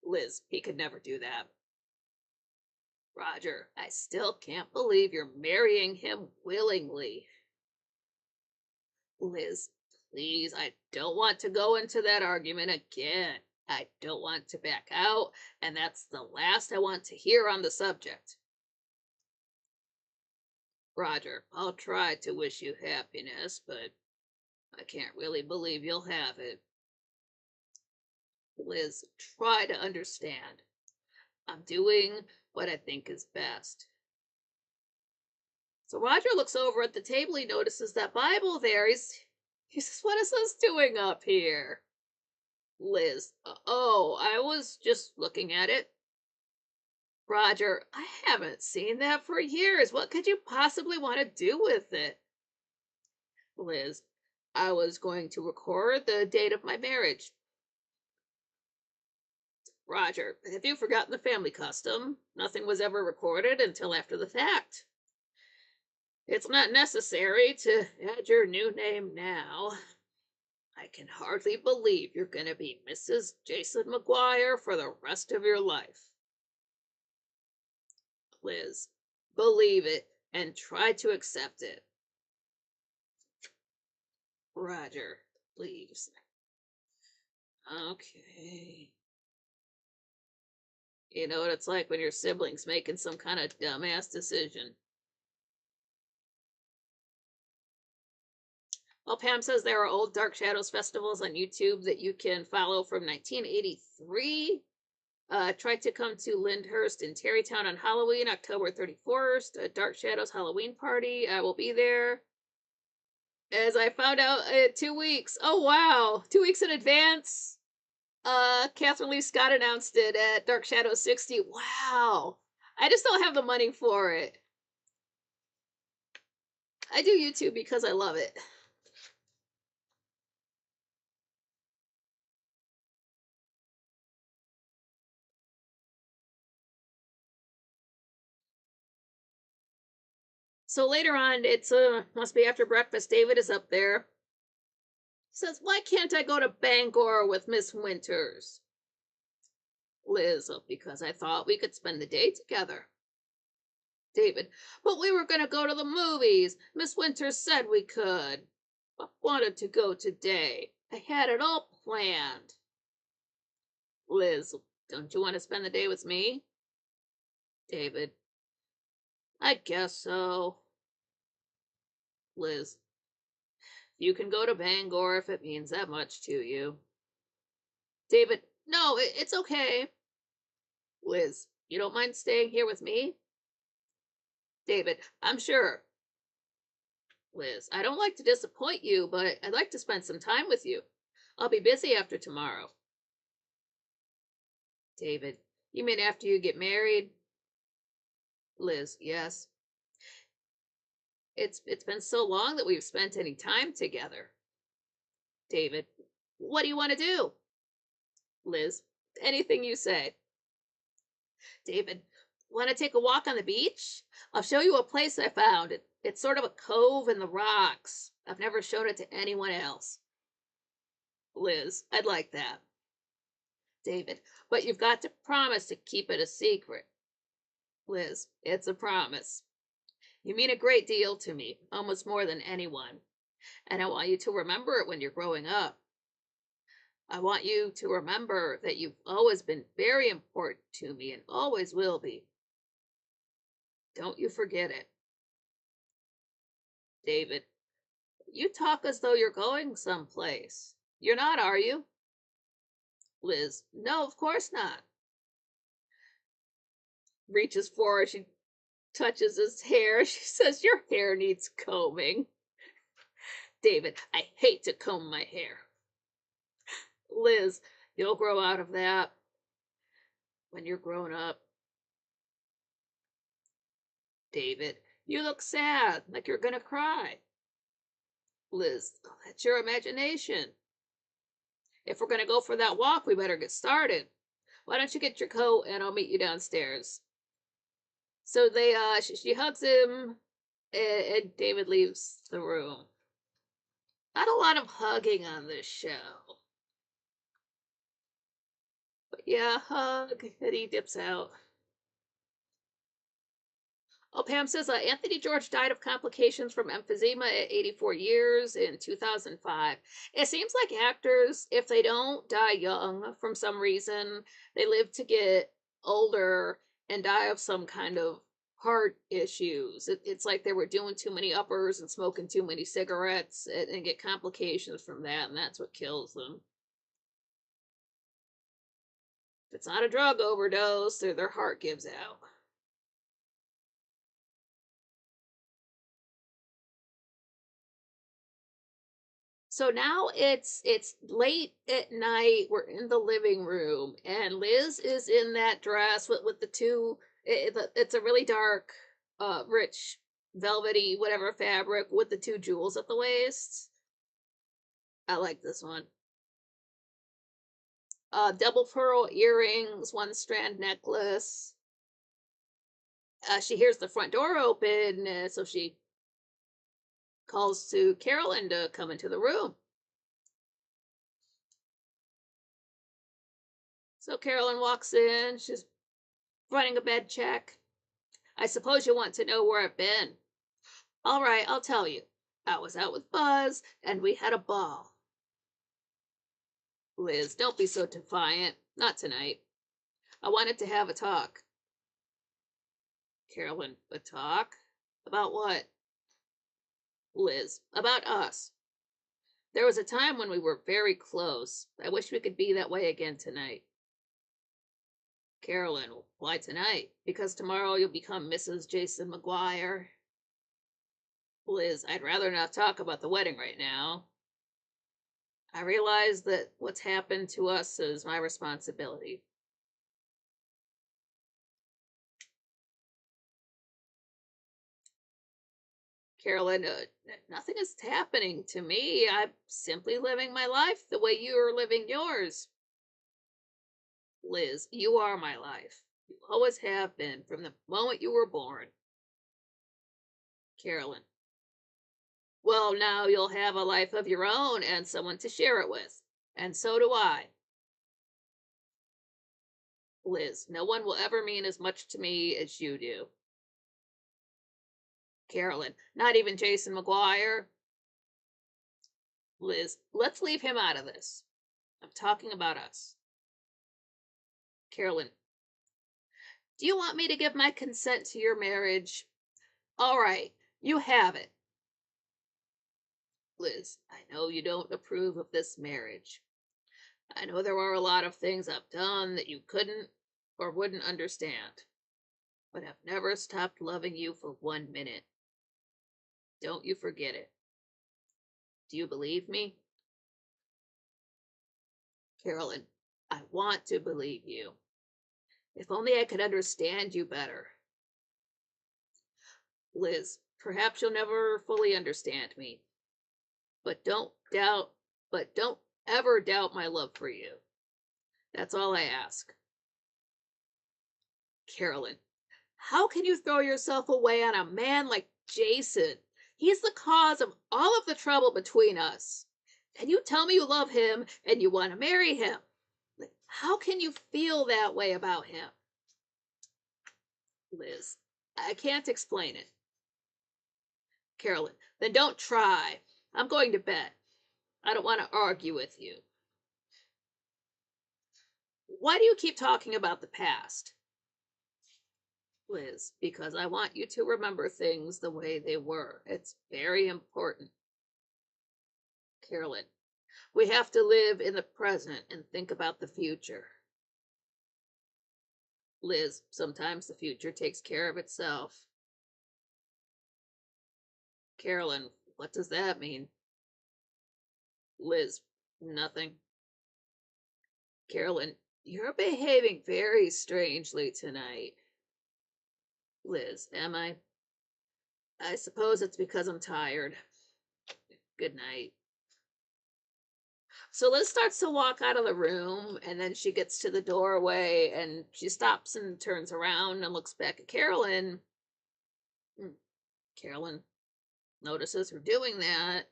Liz, he could never do that. Roger, I still can't believe you're marrying him willingly. Liz, please, I don't want to go into that argument again. I don't want to back out, and that's the last I want to hear on the subject. Roger, I'll try to wish you happiness, but I can't really believe you'll have it. Liz, try to understand. I'm doing what I think is best. So Roger looks over at the table. He notices that Bible there. He says, "What is this doing up here?" Liz, oh, I was just looking at it. Roger, I haven't seen that for years. What could you possibly want to do with it? Liz, I was going to record the date of my marriage. Roger, have you forgotten the family custom? Nothing was ever recorded until after the fact. It's not necessary to add your new name now. I can hardly believe you're going to be Mrs. Jason McGuire for the rest of your life. Liz, believe it and try to accept it. Roger, please. Okay. You know what it's like when your siblings making some kind of dumbass decision. Well, Pam says there are old Dark Shadows festivals on YouTube that you can follow from 1983. Tried to come to Lyndhurst in Terrytown on Halloween, October 31st, a Dark Shadows Halloween party. I will be there. As I found out, 2 weeks. Oh, wow. 2 weeks in advance. Catherine Lee Scott announced it at Dark Shadows 60. Wow. I just don't have the money for it. I do YouTube because I love it. So later on, it's must be after breakfast. David is up there. He says, "Why can't I go to Bangor with Miss Winters?" Liz, because I thought we could spend the day together. David, but we were going to go to the movies. Miss Winters said we could. I wanted to go today. I had it all planned. Liz, don't you want to spend the day with me? David, I guess so. Liz, you can go to Bangor if it means that much to you. David, no, it's okay. Liz, you don't mind staying here with me? David, I'm sure. Liz, I don't like to disappoint you, but I'd like to spend some time with you. I'll be busy after tomorrow. David, you mean after you get married? Liz, yes. It's been so long that we've spent any time together. David, what do you want to do? Liz, anything you say. David, want to take a walk on the beach? I'll show you a place I found. It's sort of a cove in the rocks. I've never shown it to anyone else. Liz, I'd like that. David, but you've got to promise to keep it a secret. Liz, it's a promise. You mean a great deal to me, almost more than anyone. And I want you to remember it when you're growing up. I want you to remember that you've always been very important to me and always will be. Don't you forget it. David, you talk as though you're going someplace. You're not, are you? Liz, no, of course not. Reaches for her, she touches his hair. She says, "Your hair needs combing." David, I hate to comb my hair. Liz, you'll grow out of that when you're grown up. David, you look sad, like you're gonna cry. Liz, oh, that's your imagination. If we're gonna go for that walk, we better get started. Why don't you get your coat and I'll meet you downstairs? So she hugs him, and David leaves the room. Not a lot of hugging on this show. But yeah, hug, and he dips out. Oh, Pam says Anthony George died of complications from emphysema at 84 years in 2005. It seems like actors, if they don't die young from some reason, they live to get older and die of some kind of heart issues. It's like they were doing too many uppers and smoking too many cigarettes and get complications from that, and that's what kills them. If it's not a drug overdose, their heart gives out. So now it's late at night. We're in the living room, and Liz is in that dress with the two. It's a really dark, rich, velvety, whatever fabric with the two jewels at the waist. I like this one. Double pearl earrings, one strand necklace. She hears the front door open, so she calls to Carolyn to come into the room. So Carolyn walks in. She's running a bed check. I suppose you want to know where I've been. All right, I'll tell you. I was out with Buzz, and we had a ball. Liz, don't be so defiant. Not tonight. I wanted to have a talk. Carolyn, a talk? About what? Liz, about us. There was a time when we were very close. I wish we could be that way again tonight. Carolyn, why tonight? Because tomorrow you'll become Mrs. Jason McGuire. Liz, I'd rather not talk about the wedding right now. I realize that what's happened to us is my responsibility. Carolyn, nothing is happening to me. I'm simply living my life the way you are living yours. Liz, you are my life. You always have been from the moment you were born. Carolyn, well, now you'll have a life of your own and someone to share it with. And so do I. Liz, no one will ever mean as much to me as you do. Carolyn, not even Jason McGuire. Liz, let's leave him out of this. I'm talking about us. Carolyn, do you want me to give my consent to your marriage? All right, you have it. Liz, I know you don't approve of this marriage. I know there are a lot of things I've done that you couldn't or wouldn't understand, but I've never stopped loving you for 1 minute. Don't you forget it. Do you believe me? Carolyn, I want to believe you. If only I could understand you better. Liz, perhaps you'll never fully understand me, but don't ever doubt my love for you. That's all I ask. Carolyn, how can you throw yourself away on a man like Jason? He's the cause of all of the trouble between us. And you tell me you love him and you want to marry him. How can you feel that way about him? Liz, I can't explain it. Carolyn, then don't try. I'm going to bed. I don't want to argue with you. Why do you keep talking about the past? Liz, because I want you to remember things the way they were. It's very important. Carolyn, we have to live in the present and think about the future. Liz, sometimes the future takes care of itself. Carolyn, what does that mean? Liz, nothing. Carolyn, you're behaving very strangely tonight. Liz, am I? I suppose it's because I'm tired. Good night. So Liz starts to walk out of the room, and then she gets to the doorway and she stops and turns around and looks back at Carolyn. Carolyn notices her doing that,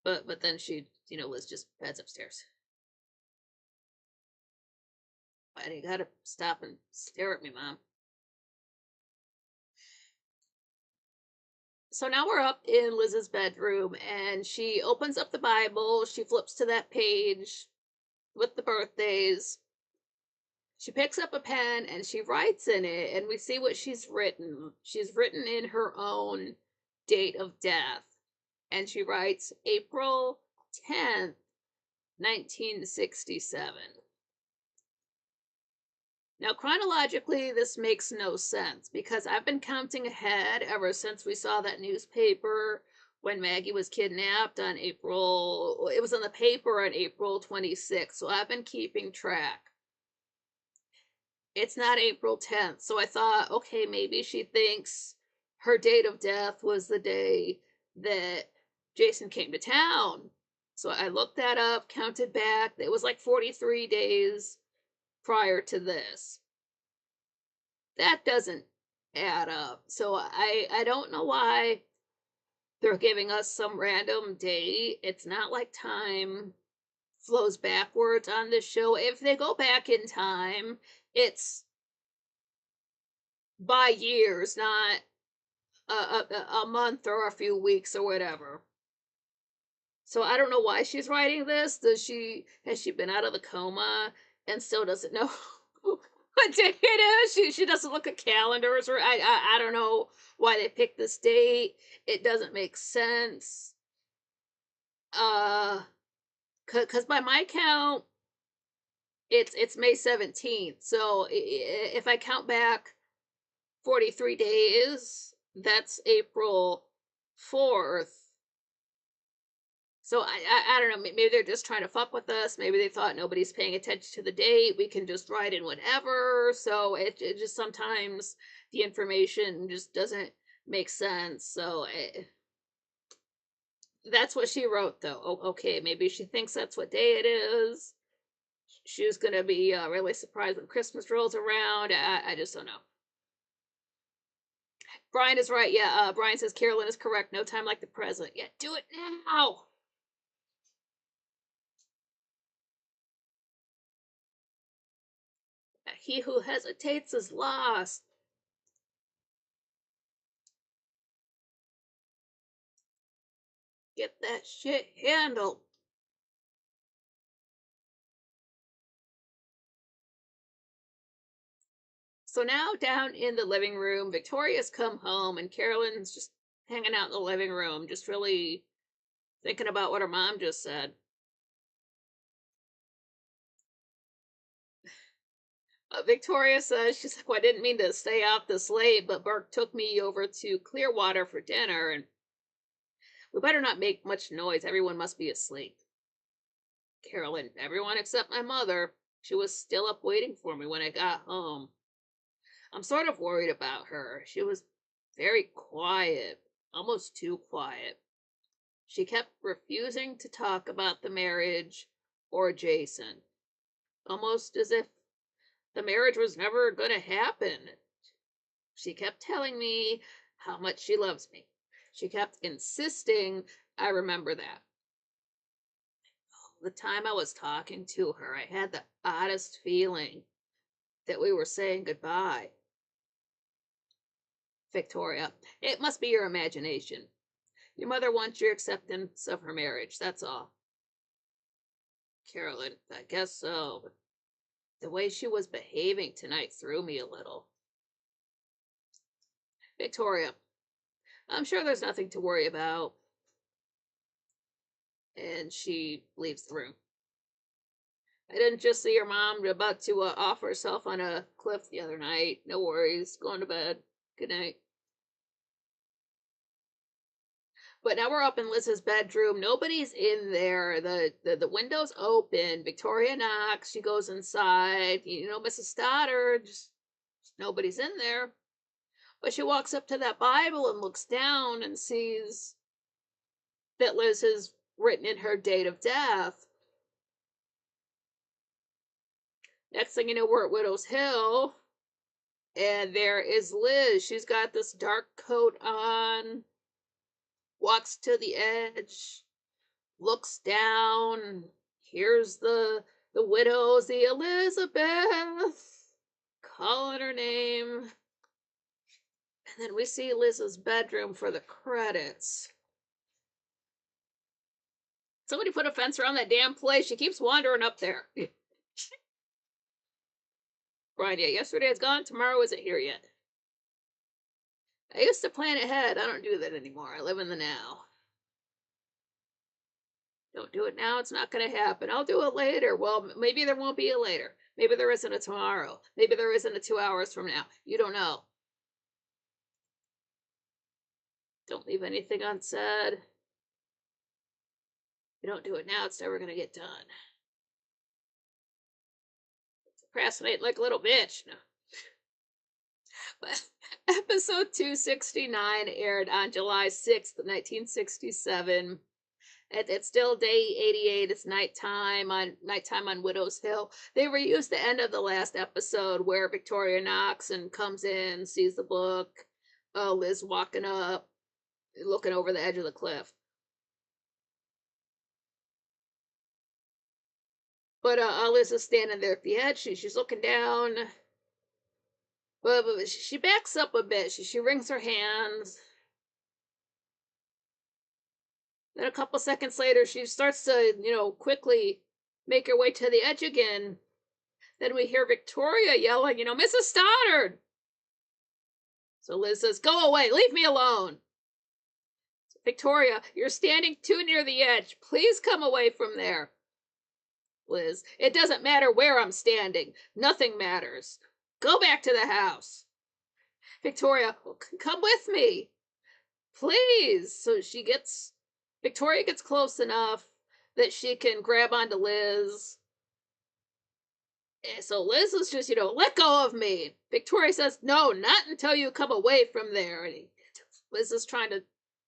but then she, Liz just heads upstairs. Why do you gotta stop and stare at me, Mom? So now we're up in Liz's bedroom, and she opens up the Bible. She flips to that page with the birthdays. She picks up a pen and she writes in it, and we see what she's written. She's written in her own date of death, and she writes April 10th, 1967. Now, chronologically, this makes no sense because I've been counting ahead ever since we saw that newspaper when Maggie was kidnapped on it was in the paper on April 26th. So I've been keeping track. It's not April 10th. So I thought, okay, maybe she thinks her date of death was the day that Jason came to town. So I looked that up, counted back. It was like 43 days prior to this. That doesn't add up. So I don't know why they're giving us some random date. It's not like time flows backwards on this show. If they go back in time, it's by years, not a month or a few weeks or whatever. So I don't know why she's writing this. Has she been out of the coma and still doesn't know what day it is? She doesn't look at calendars, or I don't know why they picked this date. It doesn't make sense. Cause by my count, it's May 17th. So if I count back 43 days, that's April 4th. So I don't know. Maybe they're just trying to fuck with us. Maybe they thought nobody's paying attention to the date. We can just write in whatever. So it just sometimes the information just doesn't make sense. So that's what she wrote, though. Okay, maybe she thinks that's what day it is. She's gonna be really surprised when Christmas rolls around. I just don't know. Brian is right. Yeah, Brian says Carolyn is correct. No time like the present. Yeah, do it now. He who hesitates is lost. Get that shit handled. So now down in the living room, Victoria's come home and Carolyn's just hanging out in the living room, just really thinking about what her mom just said. Victoria says, she's like, well, I didn't mean to stay out this late, but Burke took me over to Clearwater for dinner, and we better not make much noise. Everyone must be asleep. Carolyn, everyone except my mother. She was still up waiting for me when I got home. I'm sort of worried about her. She was very quiet, almost too quiet. She kept refusing to talk about the marriage or Jason, almost as if the marriage was never going to happen. She kept telling me how much she loves me. She kept insisting I remember that. The time I was talking to her, I had the oddest feeling that we were saying goodbye. Victoria, it must be your imagination. Your mother wants your acceptance of her marriage, that's all. Carolyn, I guess so, but the way she was behaving tonight threw me a little. Victoria, I'm sure there's nothing to worry about. And she leaves the room. I didn't just see your mom about to off herself on a cliff the other night. No worries. Going to bed. Good night. But now we're up in Liz's bedroom. Nobody's in there. The window's open. Victoria knocks. She goes inside. Mrs. Stoddard. Just nobody's in there. But she walks up to that Bible and looks down and sees that Liz has written in her date of death. Next thing you know, we're at Widow's Hill. And there is Liz. She's got this dark coat on. Walks to the edge. Looks down. Here's the widows, the Elizabeth, calling her name. And then we see Liz's bedroom for the credits. Somebody put a fence around that damn place. She keeps wandering up there. Right, yeah, yesterday is gone, tomorrow isn't here yet. I used to plan ahead. I don't do that anymore. I live in the now. Don't do it now, it's not going to happen. I'll do it later. Well, maybe there won't be a later. Maybe there isn't a tomorrow. Maybe there isn't a 2 hours from now. You don't know. Don't leave anything unsaid. If you don't do it now, it's never going to get done. Procrastinate like a little bitch. No. But episode 269 aired on July 6th, 1967. It's still day 88. It's nighttime on Widow's Hill. They reused the end of the last episode where Victoria knocks and comes in, sees the book. Liz walking up, looking over the edge of the cliff. But Liz is standing there at the edge. She's looking down. But she backs up a bit. She wrings her hands. Then a couple seconds later, she starts to, quickly make her way to the edge again. Then we hear Victoria yelling, Mrs. Stoddard! So Liz says, go away, leave me alone. Victoria, you're standing too near the edge. Please come away from there. Liz, it doesn't matter where I'm standing. Nothing matters. Go back to the house. Victoria, come with me. Please. So Victoria gets close enough that she can grab onto Liz. So Liz is just, let go of me. Victoria says, no, not until you come away from there. And Liz is trying to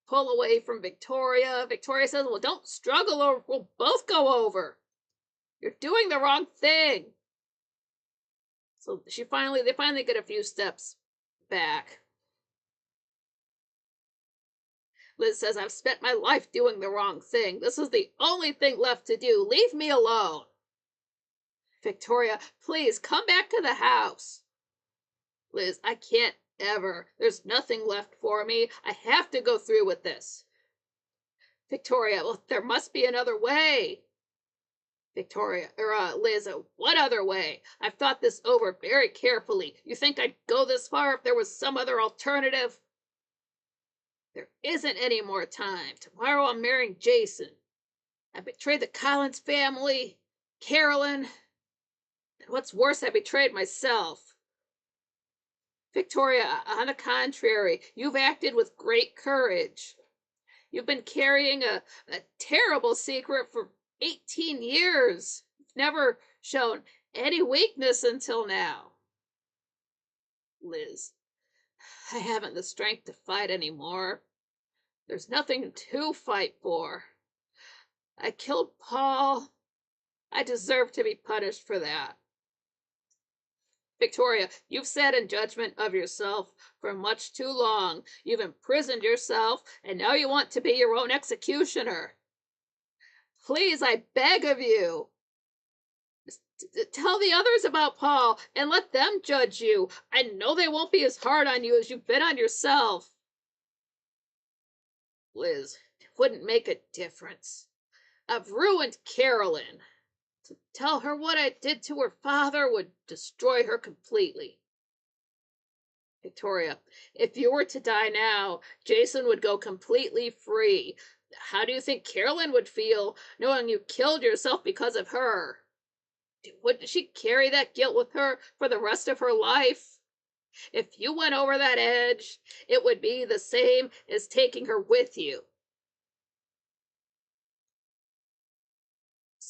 pull away from Victoria. Victoria says, well, don't struggle or we'll both go over. You're doing the wrong thing. So they finally get a few steps back. Liz says, I've spent my life doing the wrong thing. This is the only thing left to do. Leave me alone. Victoria, please come back to the house. Liz, I can't ever. There's nothing left for me. I have to go through with this. Victoria, well, there must be another way. Liz, what other way? I've thought this over very carefully. You think I'd go this far if there was some other alternative? There isn't any more time. Tomorrow I'm marrying Jason. I betrayed the Collins family, Carolyn, and what's worse, I betrayed myself. Victoria, on the contrary, you've acted with great courage. You've been carrying a terrible secret for 18 years. You've never shown any weakness until now. Liz, I haven't the strength to fight anymore. There's nothing to fight for. I killed Paul. I deserve to be punished for that. Victoria, you've sat in judgment of yourself for much too long. You've imprisoned yourself, and now you want to be your own executioner. Please, I beg of you. Tell the others about Paul and let them judge you. I know they won't be as hard on you as you've been on yourself. Liz, it wouldn't make a difference. I've ruined Carolyn. To tell her what I did to her father would destroy her completely. Victoria, if you were to die now, Jason would go completely free. How do you think Carolyn would feel knowing you killed yourself because of her? Wouldn't she carry that guilt with her for the rest of her life? If you went over that edge, it would be the same as taking her with you.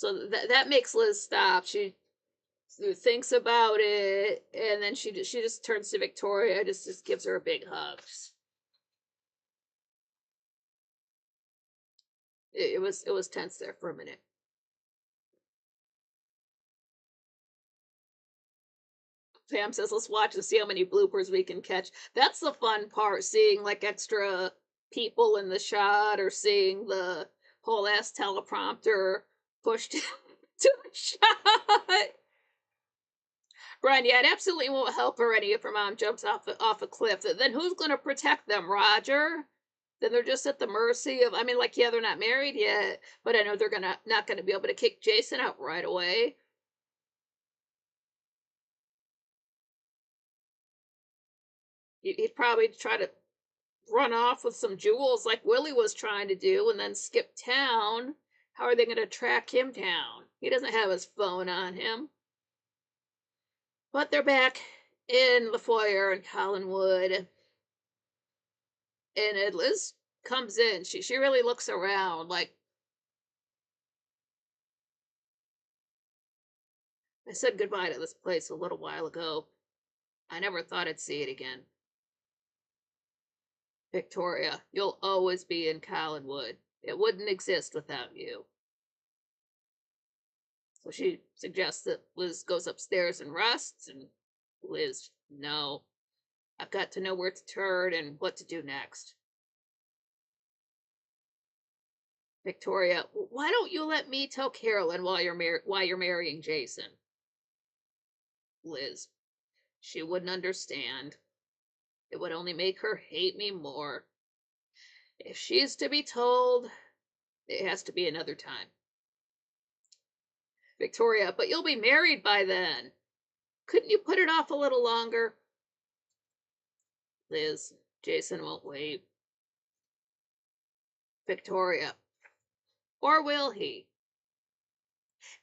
So that makes Liz stop. She thinks about it, and then she just turns to Victoria, just gives her a big hug. It was tense there for a minute. Pam says, "Let's watch and see how many bloopers we can catch." That's the fun part, seeing like extra people in the shot, or seeing the whole ass teleprompter pushed to a shot. Brian, yeah, it absolutely won't help her any if her mom jumps off a cliff. Then who's going to protect them, Roger? Then they're just at the mercy of. I mean, like, yeah, they're not married yet, but I know they're not gonna be able to kick Jason out right away. He'd probably try to run off with some jewels like Willie was trying to do, and then skip town. How are they going to track him down? He doesn't have his phone on him. But they're back in the foyer in Collinwood, and Liz comes in. She really looks around like, I said goodbye to this place a little while ago. I never thought I'd see it again. Victoria, you'll always be in Collinwood. It wouldn't exist without you. So she suggests that Liz goes upstairs and rests, and Liz, no. I've got to know where to turn and what to do next. Victoria, why don't you let me tell Carolyn why you're marrying Jason? Liz, she wouldn't understand. It would only make her hate me more. If she's to be told, it has to be another time. Victoria, but you'll be married by then. Couldn't you put it off a little longer? Liz, Jason won't wait. Victoria, or will he?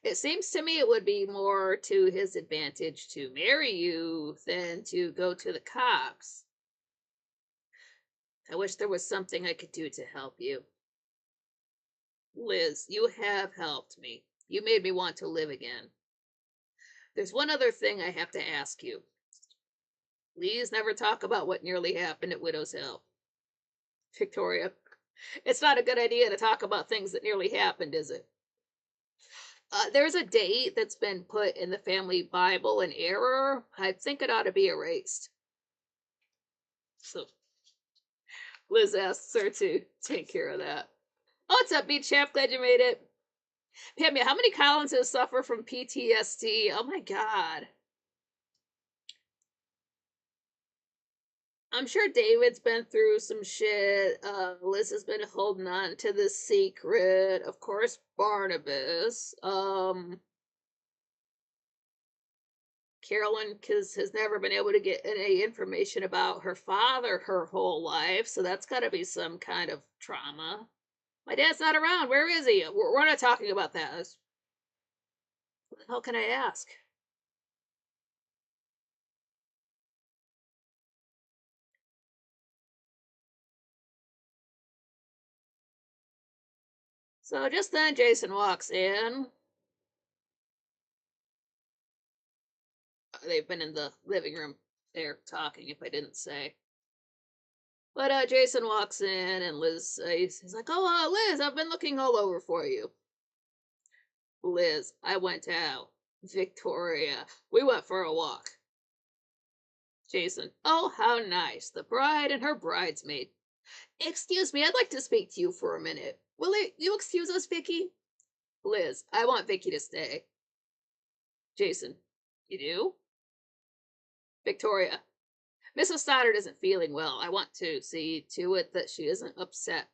It seems to me it would be more to his advantage to marry you than to go to the cops. I wish there was something I could do to help you. Liz, you have helped me. You made me want to live again. There's one other thing I have to ask you. Please never talk about what nearly happened at Widow's Hill. Victoria, it's not a good idea to talk about things that nearly happened, is it? There's a date that's been put in the family Bible in error. I think it ought to be erased. So Liz asks her to take care of that. Oh, what's up, Beach Chap? Glad you made it. Pam, how many Collinses suffer from PTSD? Oh my god. I'm sure David's been through some shit. Liz has been holding on to the secret. Of course, Barnabas. Carolyn has never been able to get any information about her father her whole life, so that's got to be some kind of trauma. My dad's not around. Where is he? We're not talking about that. What the hell can I ask? So just then, Jason walks in. They've been in the living room there talking, if I didn't say. But Jason walks in, and Liz, he's like, "Oh, Liz, I've been looking all over for you." Liz, I went out. Victoria, we went for a walk. Jason, oh, how nice. The bride and her bridesmaid. Excuse me, I'd like to speak to you for a minute. Will you excuse us, Vicky? Liz, I want Vicky to stay. Jason, you do? Victoria, Mrs. Stoddard isn't feeling well. I want to see to it that she isn't upset.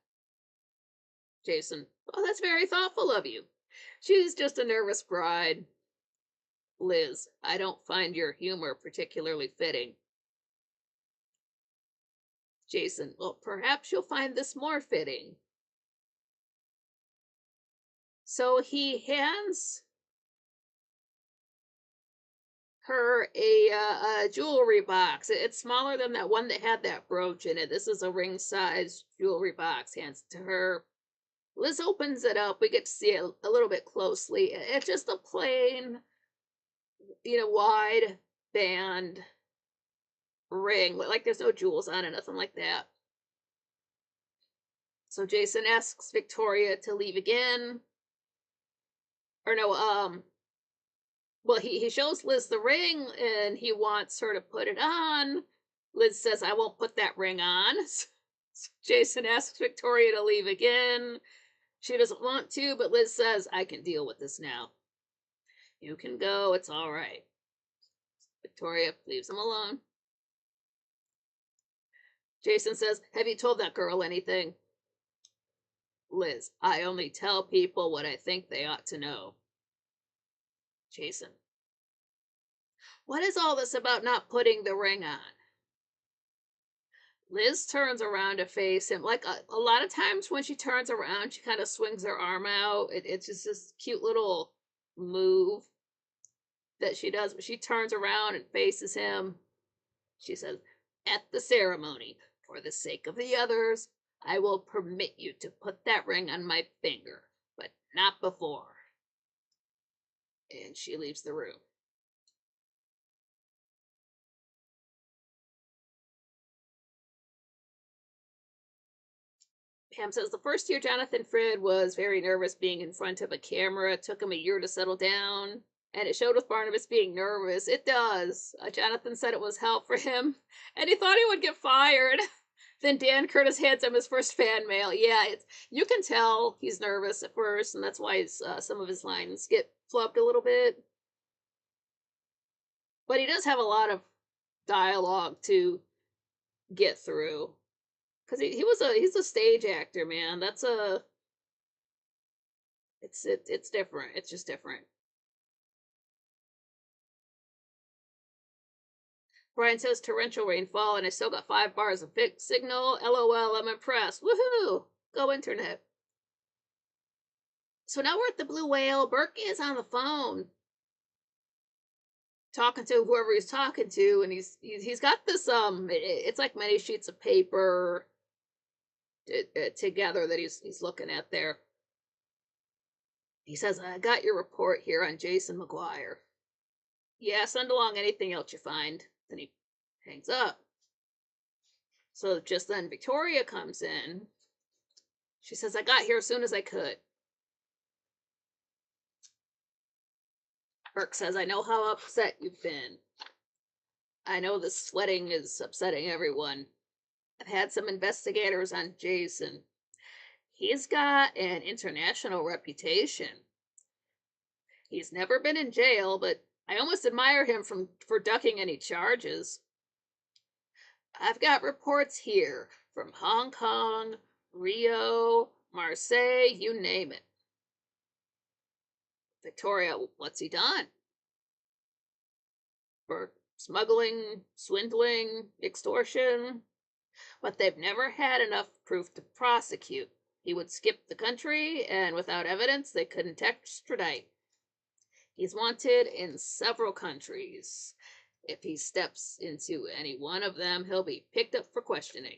Jason, oh, that's very thoughtful of you. She's just a nervous bride. Liz, I don't find your humor particularly fitting. Jason, well, perhaps you'll find this more fitting. So he hands her a jewelry box. It's smaller than that one that had that brooch in it. This is a ring size jewelry box. Hands it to her. Liz opens it up. We get to see it a little bit closely. It's just a plain, wide band ring. Like there's no jewels on it, nothing like that. So Jason asks Victoria to leave again. Or no, well, he shows Liz the ring and he wants her to put it on. Liz says, I won't put that ring on. So Jason asks Victoria to leave again. She doesn't want to, but Liz says, I can deal with this now. You can go, it's all right. Victoria leaves him alone. Jason says, have you told that girl anything? Liz, I only tell people what I think they ought to know. Jason, what is all this about not putting the ring on? Liz turns around to face him. Like a lot of times when she turns around, she kind of swings her arm out. It's just this cute little move that she does. But she turns around and faces him. She says, at the ceremony, for the sake of the others, I will permit you to put that ring on my finger, but not before. And she leaves the room. Pam says the first year Jonathan Frid was very nervous being in front of a camera. It took him a year to settle down. And it showed with Barnabas being nervous. It does. Jonathan said it was hell for him. And he thought he would get fired. Then Dan Curtis hands him his first fan mail. Yeah, you can tell he's nervous at first. And that's why some of his lines get flubbed a little bit. But he does have a lot of dialogue to get through. Because he's a stage actor, man. It's different. It's just different. Brian says torrential rainfall, and I still got 5 bars of signal. LOL, I'm impressed. Woohoo! Go internet. So now we're at the Blue Whale. Burke is on the phone talking to whoever he's talking to, and he's got this it's like many sheets of paper together that he's looking at there. He says, I got your report here on Jason McGuire. Yeah, send along anything else you find. Then he hangs up. So just then Victoria comes in. She says, I got here as soon as I could. Burke says, I know how upset you've been. I know the sweating is upsetting everyone. I've had some investigators on Jason. He's got an international reputation. He's never been in jail, but I almost admire him for ducking any charges. I've got reports here from Hong Kong, Rio, Marseille, you name it. Victoria, what's he done? For smuggling, swindling, extortion. But they've never had enough proof to prosecute. He would skip the country, and without evidence, they couldn't extradite. He's wanted in several countries. If he steps into any one of them, he'll be picked up for questioning.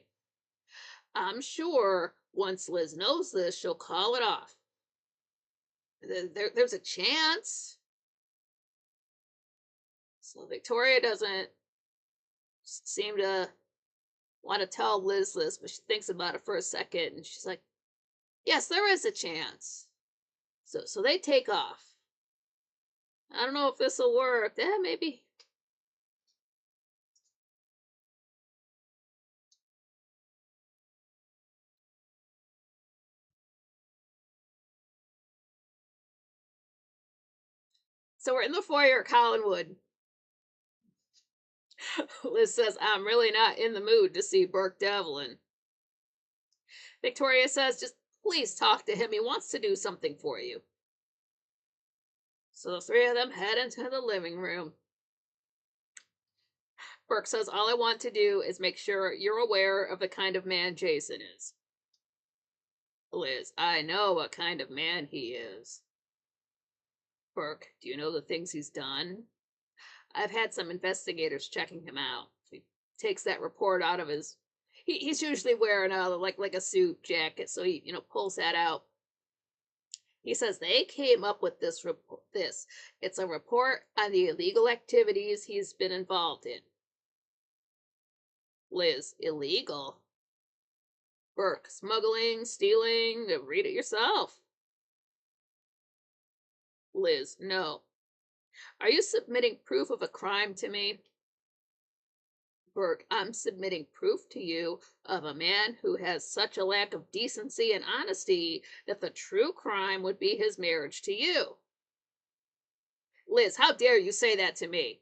I'm sure once Liz knows this, she'll call it off. There's a chance. So Victoria doesn't seem to want to tell Liz this, but she thinks about it for a second, and she's like, yes, there is a chance. So they take off. I don't know if this will work. Maybe. So we're in the foyer at Collinwood. Liz says, I'm really not in the mood to see Burke Devlin. Victoria says, just please talk to him. He wants to do something for you. So the three of them head into the living room. Burke says, all I want to do is make sure you're aware of the kind of man Jason is. Liz, I know what kind of man he is. Burke, do you know the things he's done? I've had some investigators checking him out. He takes that report out of his... He's usually wearing like a suit jacket, so he, pulls that out. He says they came up with this report. It's a report on the illegal activities he's been involved in. Liz, illegal? Burke, smuggling, stealing, read it yourself. Liz, no. Are you submitting proof of a crime to me? Burke, I'm submitting proof to you of a man who has such a lack of decency and honesty that the true crime would be his marriage to you. Liz, how dare you say that to me?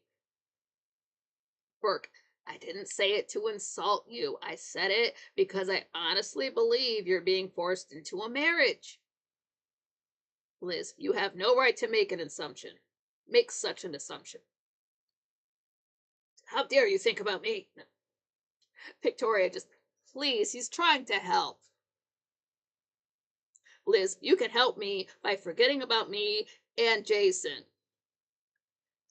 Burke, I didn't say it to insult you. I said it because I honestly believe you're being forced into a marriage. Liz, you have no right to make an assumption. Make such an assumption. How dare you think about me? Victoria, just please, he's trying to help. Liz, you can help me by forgetting about me and Jason.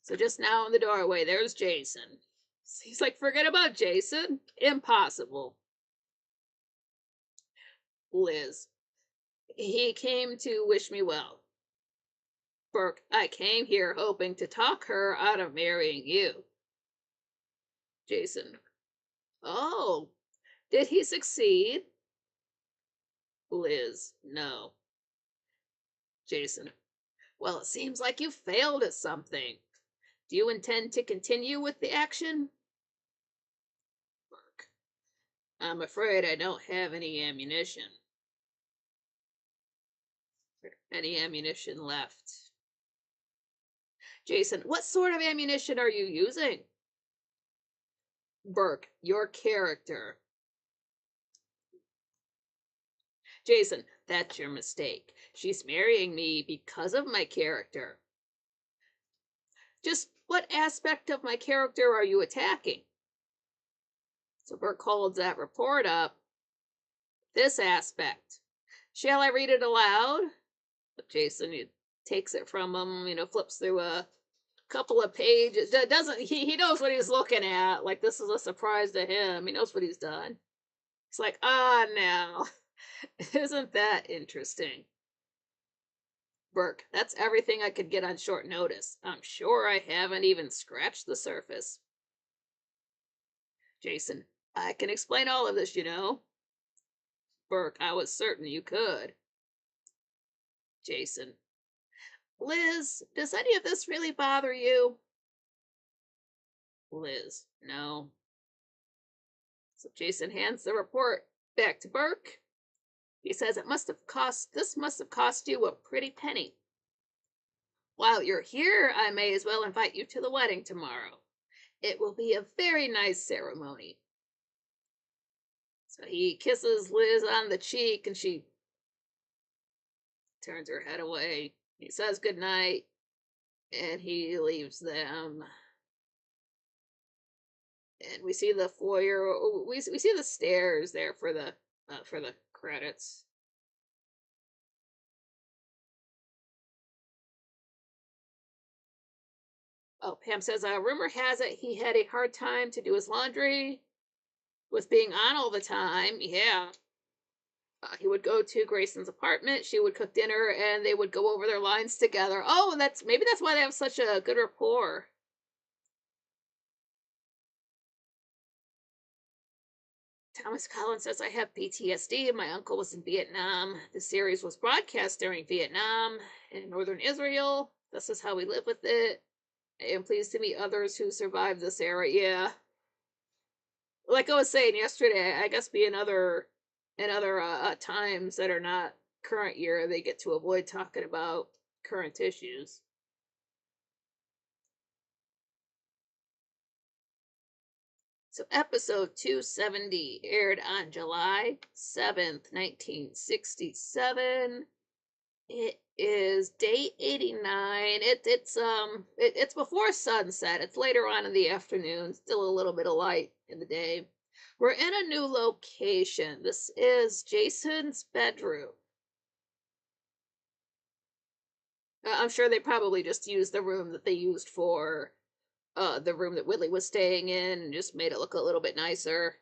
So just now in the doorway, there's Jason. He's like, forget about Jason? Impossible. Liz, he came to wish me well. Burke, I came here hoping to talk her out of marrying you. Jason, oh, did he succeed? Liz, no. Jason, well, it seems like you failed at something. Do you intend to continue with the action? Burke, I'm afraid I don't have any ammunition. Any ammunition left. Jason, what sort of ammunition are you using? Burke, your character. Jason, that's your mistake. She's marrying me because of my character. Just what aspect of my character are you attacking? So Burke holds that report up. This aspect. Shall I read it aloud? But Jason takes it from him, flips through a couple of pages. Doesn't he knows what he's looking at. Like, this is a surprise to him. He knows what he's done. He's like, now. Isn't that interesting? Burke, that's everything I could get on short notice. I'm sure I haven't even scratched the surface. Jason, I can explain all of this, Burke, I was certain you could. Jason, Liz, does any of this really bother you? Liz, no. So Jason hands the report back to Burke. He says this must have cost you a pretty penny. While you're here, I may as well invite you to the wedding tomorrow. It will be a very nice ceremony. So he kisses Liz on the cheek and she turns her head away. He says goodnight and he leaves them. And we see the foyer. We see the stairs there for the credits. Oh, Pam says, rumor has it he had a hard time to do his laundry with being on all the time. Yeah. He would go to Grayson's apartment. She would cook dinner, and they would go over their lines together. Oh, maybe that's why they have such a good rapport. Thomas Collins says, I have PTSD. My uncle was in Vietnam. The series was broadcast during Vietnam in northern Israel. This is how we live with it. I am pleased to meet others who survived this era. Yeah. Like I was saying yesterday, I guess in other times that are not current year, they get to avoid talking about current issues. So episode 270 aired on July 7th, 1967. It is day 89. It's before sunset. It's later on in the afternoon. Still a little bit of light in the day. We're in a new location. This is Jason's bedroom. I'm sure they probably just used the room that they used for the room that Whitley was staying in and just made it look a little bit nicer.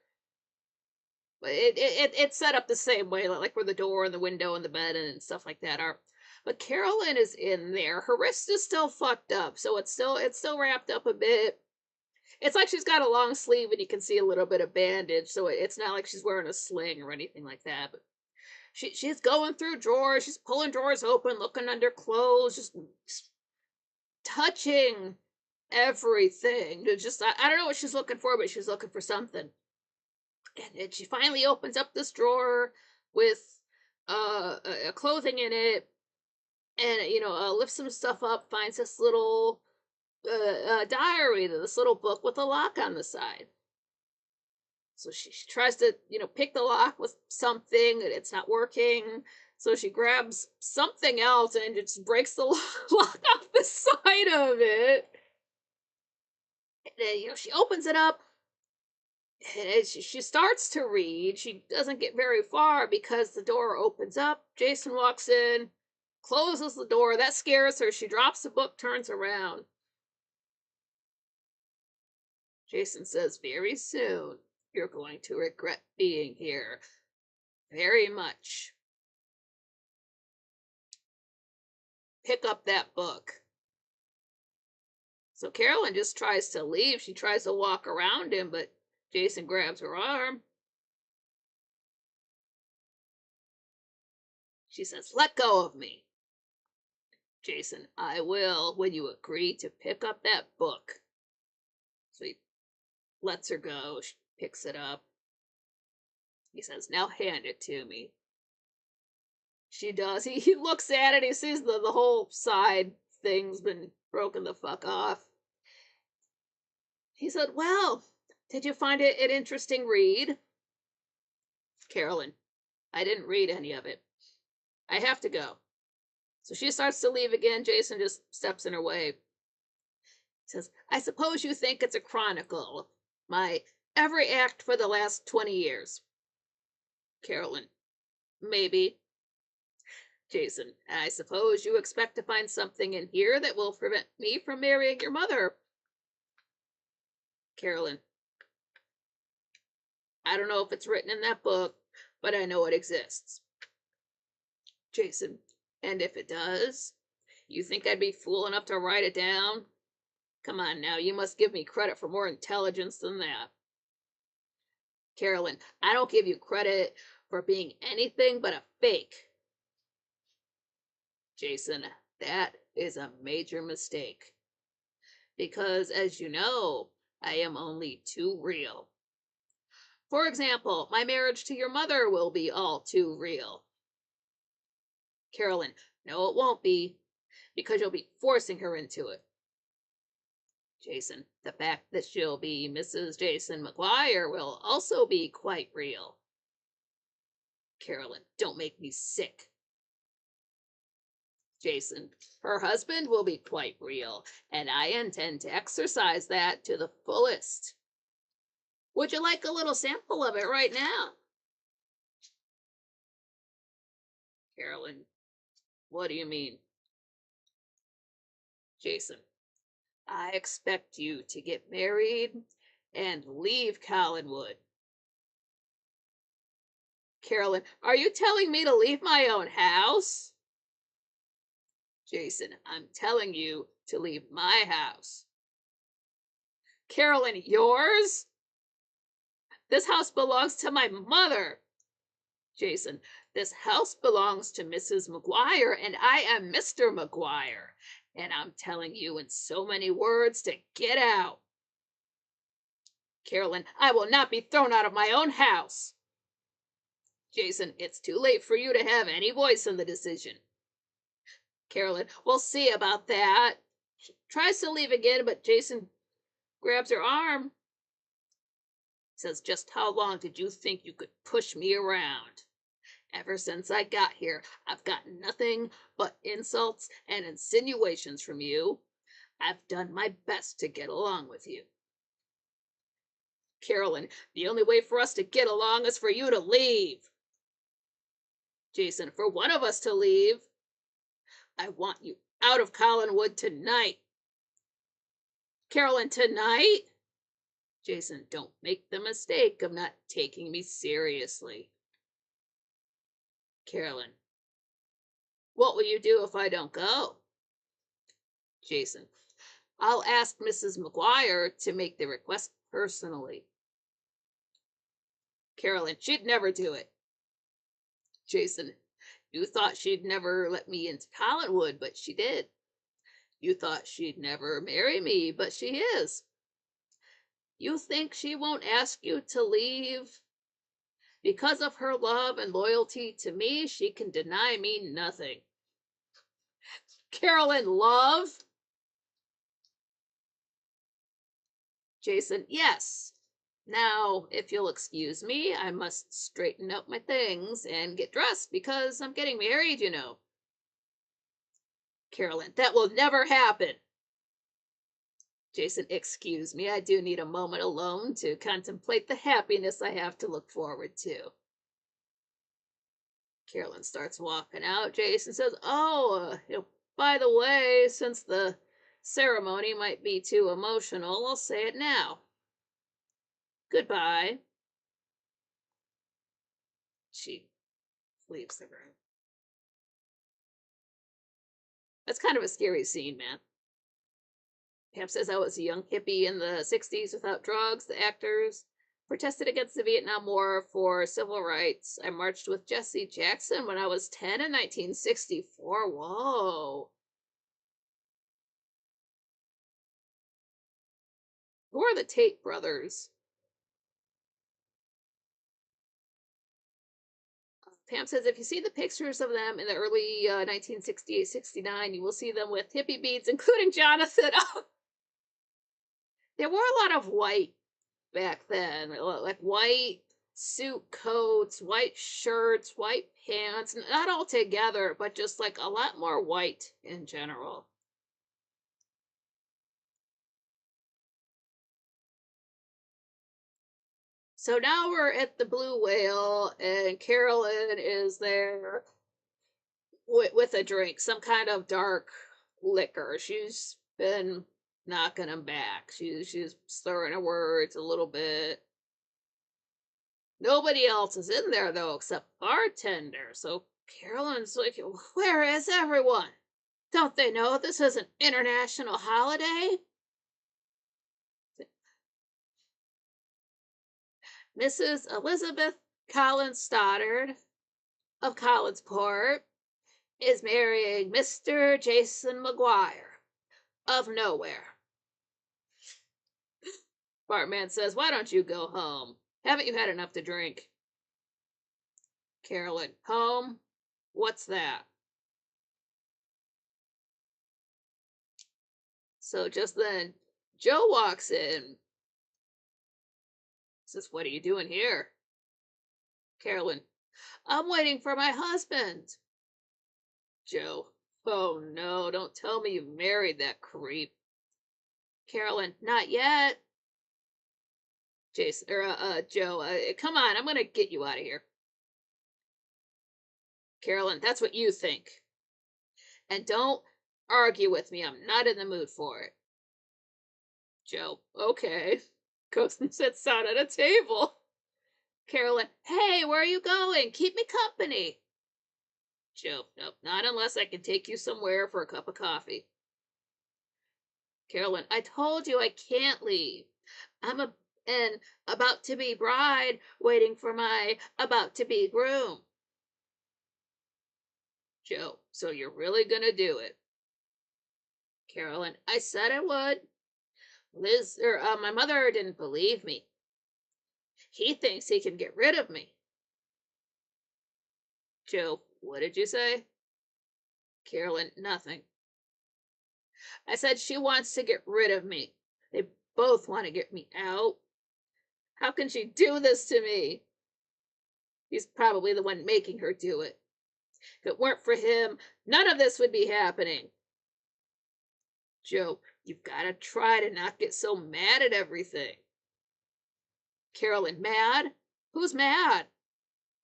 But it's set up the same way, like where the door and the window and the bed and stuff like that are. But Carolyn is in there. Her wrist is still fucked up, so it's still wrapped up a bit. It's like she's got a long sleeve and you can see a little bit of bandage, so it's not like she's wearing a sling or anything like that. But she's going through drawers, she's pulling drawers open, looking under clothes, just touching everything. I don't know what she's looking for, but she's looking for something. And she finally opens up this drawer with clothing in it, and lifts some stuff up, finds this little diary, this little book with a lock on the side. So she tries to pick the lock with something, and it's not working. So she grabs something else and it just breaks the lock off the side of it. And then, she opens it up, and she starts to read. She doesn't get very far because the door opens up. Jason walks in, closes the door. That scares her. She drops the book, turns around. Jason says, "Very soon, you're going to regret being here. Very much. Pick up that book." So Carolyn just tries to leave. She tries to walk around him, but Jason grabs her arm. She says, "Let go of me." Jason, "I will when you agree to pick up that book." So he lets her go. She picks it up. He says, "Now hand it to me." She does. He looks at it. He sees the whole side thing's been broken the fuck off. He said, "Well, did you find it an interesting read?" Carolyn, "I didn't read any of it. I have to go." So she starts to leave again. Jason just steps in her way. He says, "I suppose you think it's a chronicle of my every act for the last 20 years. Carolyn, "Maybe." Jason, "I suppose you expect to find something in here that will prevent me from marrying your mother." Carolyn, "I don't know if it's written in that book, but I know it exists." Jason, "And if it does, you think I'd be fool enough to write it down? Come on now, you must give me credit for more intelligence than that." Carolyn, "I don't give you credit for being anything but a fake." Jason, "That is a major mistake. Because, as you know, I am only too real. For example, my marriage to your mother will be all too real." Carolyn, "No, it won't be, because you'll be forcing her into it." Jason, "The fact that she'll be Mrs. Jason McGuire will also be quite real." Carolyn, "Don't make me sick." Jason, "Her husband will be quite real, and I intend to exercise that to the fullest. Would you like a little sample of it right now?" Carolyn, "What do you mean?" Jason, "I expect you to get married and leave Collinwood." Carolyn, "Are you telling me to leave my own house?" Jason, "I'm telling you to leave my house." Carolyn, "Yours? This house belongs to my mother." Jason, "This house belongs to Mrs. McGuire, and I am Mr. McGuire, and I'm telling you in so many words to get out." Carolyn, "I will not be thrown out of my own house." Jason, "It's too late for you to have any voice in the decision." Carolyn, "We'll see about that." She tries to leave again, but Jason grabs her arm. Says, "Just how long did you think you could push me around? Ever since I got here, I've gotten nothing but insults and insinuations from you. I've done my best to get along with you." Carolyn, "The only way for us to get along is for you to leave." Jason, "For one of us to leave. I want you out of Collinwood tonight." Carolyn, "Tonight?" Jason, "Don't make the mistake of not taking me seriously." Carolyn, What will you do if I don't go? Jason, I'll ask Mrs. McGuire to make the request personally. Carolyn, she'd never do it. Jason, you thought she'd never let me into Collinwood, but she did. You thought she'd never marry me, but she is. You think she won't ask you to leave? Because of her love and loyalty to me, she can deny me nothing. Carolyn, love? Jason, yes. Now, if you'll excuse me, I must straighten up my things and get dressed because I'm getting married, you know. Carolyn, that will never happen. Jason, excuse me, I do need a moment alone to contemplate the happiness I have to look forward to. Carolyn starts walking out. Jason says, oh, by the way, since the ceremony might be too emotional, I'll say it now. Goodbye. She leaves the room. That's kind of a scary scene, man. Pam says I was a young hippie in the 60s without drugs. The actors protested against the Vietnam War for civil rights. I marched with Jesse Jackson when I was 10 in 1964. Whoa. Who are the Tate brothers? Pam says if you see the pictures of them in the early 1968-69, you will see them with hippie beads, including Jonathan. There were a lot of white back then, like white suit coats, white shirts, white pants, not all together, but just like a lot more white in general. So now we're at the Blue Whale, and Carolyn is there with a drink, some kind of dark liquor. She's been knocking him back. She's slurring her words a little bit. Nobody else is in there though, except bartender. So Carolyn's like, "Where is everyone? Don't they know this is an international holiday?" Mrs. Elizabeth Collins Stoddard of Collinsport is marrying Mr. Jason McGuire of nowhere. Bartman says, why don't you go home? Haven't you had enough to drink? Carolyn, home? What's that? So just then, Joe walks in. Says, what are you doing here? Carolyn, I'm waiting for my husband. Joe, oh no, don't tell me you married that creep. Carolyn, not yet. Jason, or Joe, come on, I'm gonna get you out of here. Carolyn, that's what you think. And don't argue with me, I'm not in the mood for it. Joe, okay. Goes and sits down at a table. Carolyn, hey, where are you going? Keep me company. Joe, nope, not unless I can take you somewhere for a cup of coffee. Carolyn, I told you I can't leave. I'm an about to be bride waiting for my about to be groom. Joe, so you're really gonna do it? Carolyn, I said I would. Liz, or my mother didn't believe me. He thinks he can get rid of me. Joe, what did you say? Carolyn, nothing. I said she wants to get rid of me. They both want to get me out. How can she do this to me? He's probably the one making her do it. If it weren't for him, none of this would be happening. Joe, you've got to try to not get so mad at everything. Carolyn, mad? Who's mad?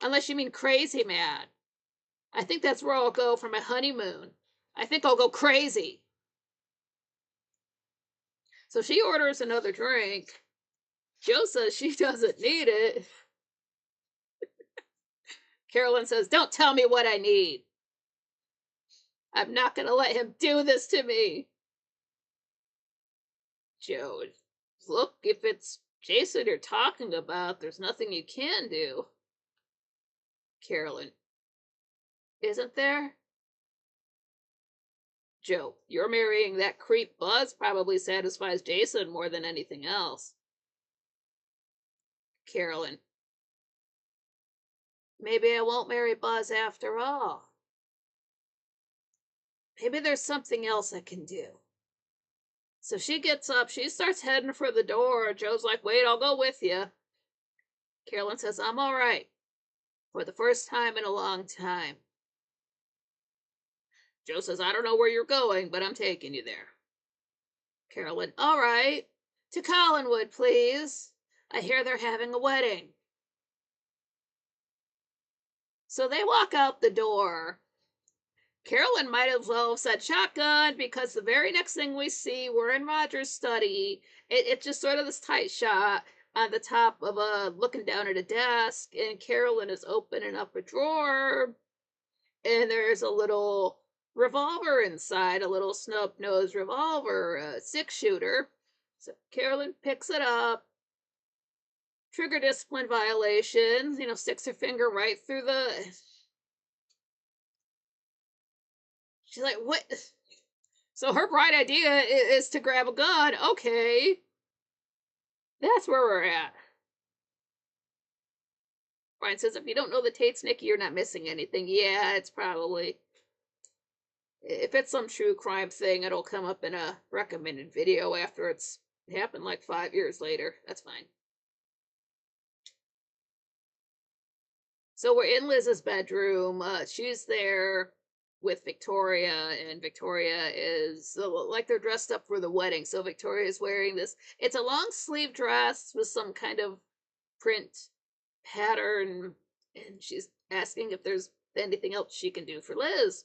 Unless you mean crazy mad. I think that's where I'll go for my honeymoon. I think I'll go crazy. So she orders another drink. Joe says she doesn't need it. Carolyn says, don't tell me what I need. I'm not gonna let him do this to me. Joe, look, if it's Jason you're talking about, there's nothing you can do. Carolyn, isn't there? Joe, you're marrying that creep Buzz probably satisfies Jason more than anything else. Carolyn, maybe I won't marry Buzz after all. Maybe there's something else I can do. So she gets up, she starts heading for the door. Joe's like, wait, I'll go with you. Carolyn says, I'm all right. For the first time in a long time. Joe says, I don't know where you're going, but I'm taking you there. Carolyn, all right. To Collinwood, please. I hear they're having a wedding. So they walk out the door. Carolyn might as well have said shotgun because the very next thing we see, we're in Roger's study. It's just sort of this tight shot on the top of looking down at a desk, and Carolyn is opening up a drawer, and there's a little revolver inside, a little snub-nosed revolver, a six-shooter. So Carolyn picks it up. Trigger discipline violation, sticks her finger right through the. She's like, what? So her bright idea is to grab a gun. Okay. That's where we're at. Brian says, if you don't know the Tates, Nikki, you're not missing anything. Yeah, it's probably. If it's some true crime thing, it'll come up in a recommended video after it's happened like 5 years later. That's fine. So we're in Liz's bedroom. She's there with Victoria, and Victoria is like they're dressed up for the wedding. So Victoria is wearing this. It's a long sleeve dress with some kind of print pattern, and she's asking if there's anything else she can do for Liz.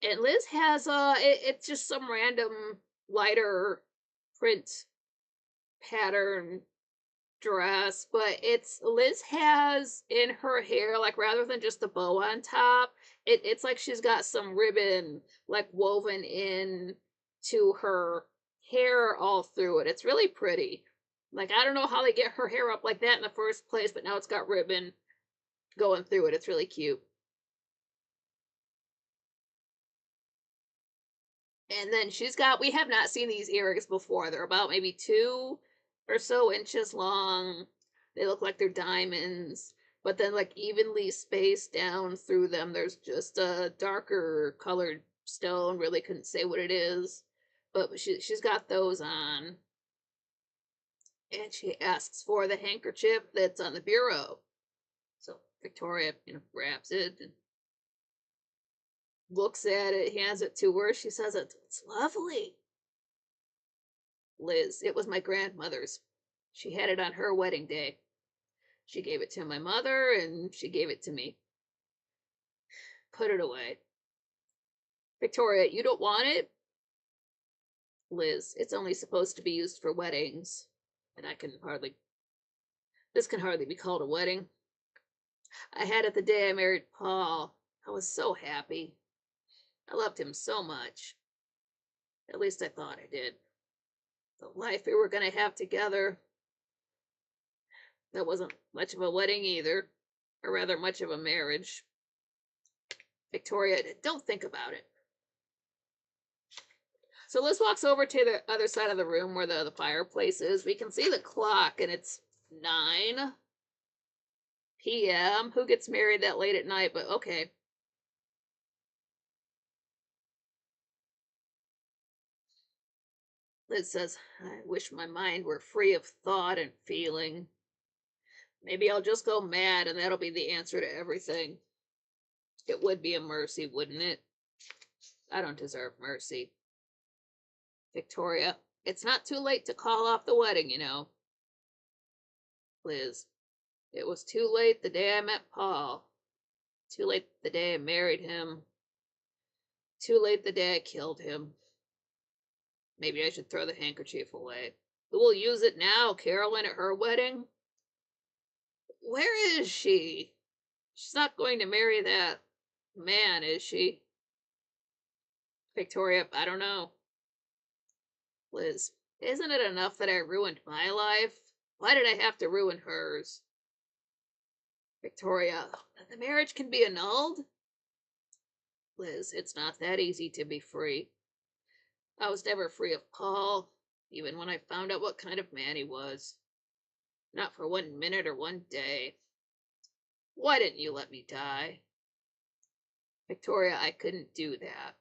And Liz has it's just some random lighter print pattern dress, but Liz has in her hair, like rather than just the bow on top, it's like she's got some ribbon like woven in to her hair all through it. It's really pretty. Like, I don't know how they get her hair up like that in the first place, but now it's got ribbon going through it. It's really cute. And then we have not seen these earrings before. They're about maybe 2 or so inches long. They look like they're diamonds, but then like evenly spaced down through them, there's just a darker colored stone. Really couldn't say what it is, but she's got those on. And she asks for the handkerchief that's on the bureau. So Victoria, grabs it and looks at it, hands it to her. She says, it's lovely. Liz, it was my grandmother's. She had it on her wedding day. She gave it to my mother, and she gave it to me. Put it away. Victoria, you don't want it? Liz, it's only supposed to be used for weddings. And this can hardly be called a wedding. I had it the day I married Paul. I was so happy. I loved him so much. At least I thought I did. The life we were going to have together. That wasn't much of a wedding either, or rather much of a marriage. Victoria, don't think about it. So Liz walks over to the other side of the room where the fireplace is. We can see the clock, and it's 9 p.m. Who gets married that late at night? But okay. Liz says, I wish my mind were free of thought and feeling. Maybe I'll just go mad, and that'll be the answer to everything. It would be a mercy, wouldn't it? I don't deserve mercy. Victoria, it's not too late to call off the wedding, Liz, it was too late the day I met Paul. Too late the day I married him. Too late the day I killed him. Maybe I should throw the handkerchief away. Who will use it now? Carolyn at her wedding? Where is she? She's not going to marry that man, is she? Victoria, I don't know. Liz, isn't it enough that I ruined my life? Why did I have to ruin hers? Victoria, the marriage can be annulled? Liz, it's not that easy to be free. I was never free of Paul, even when I found out what kind of man he was. Not for 1 minute or 1 day. Why didn't you let me die? Victoria, I couldn't do that.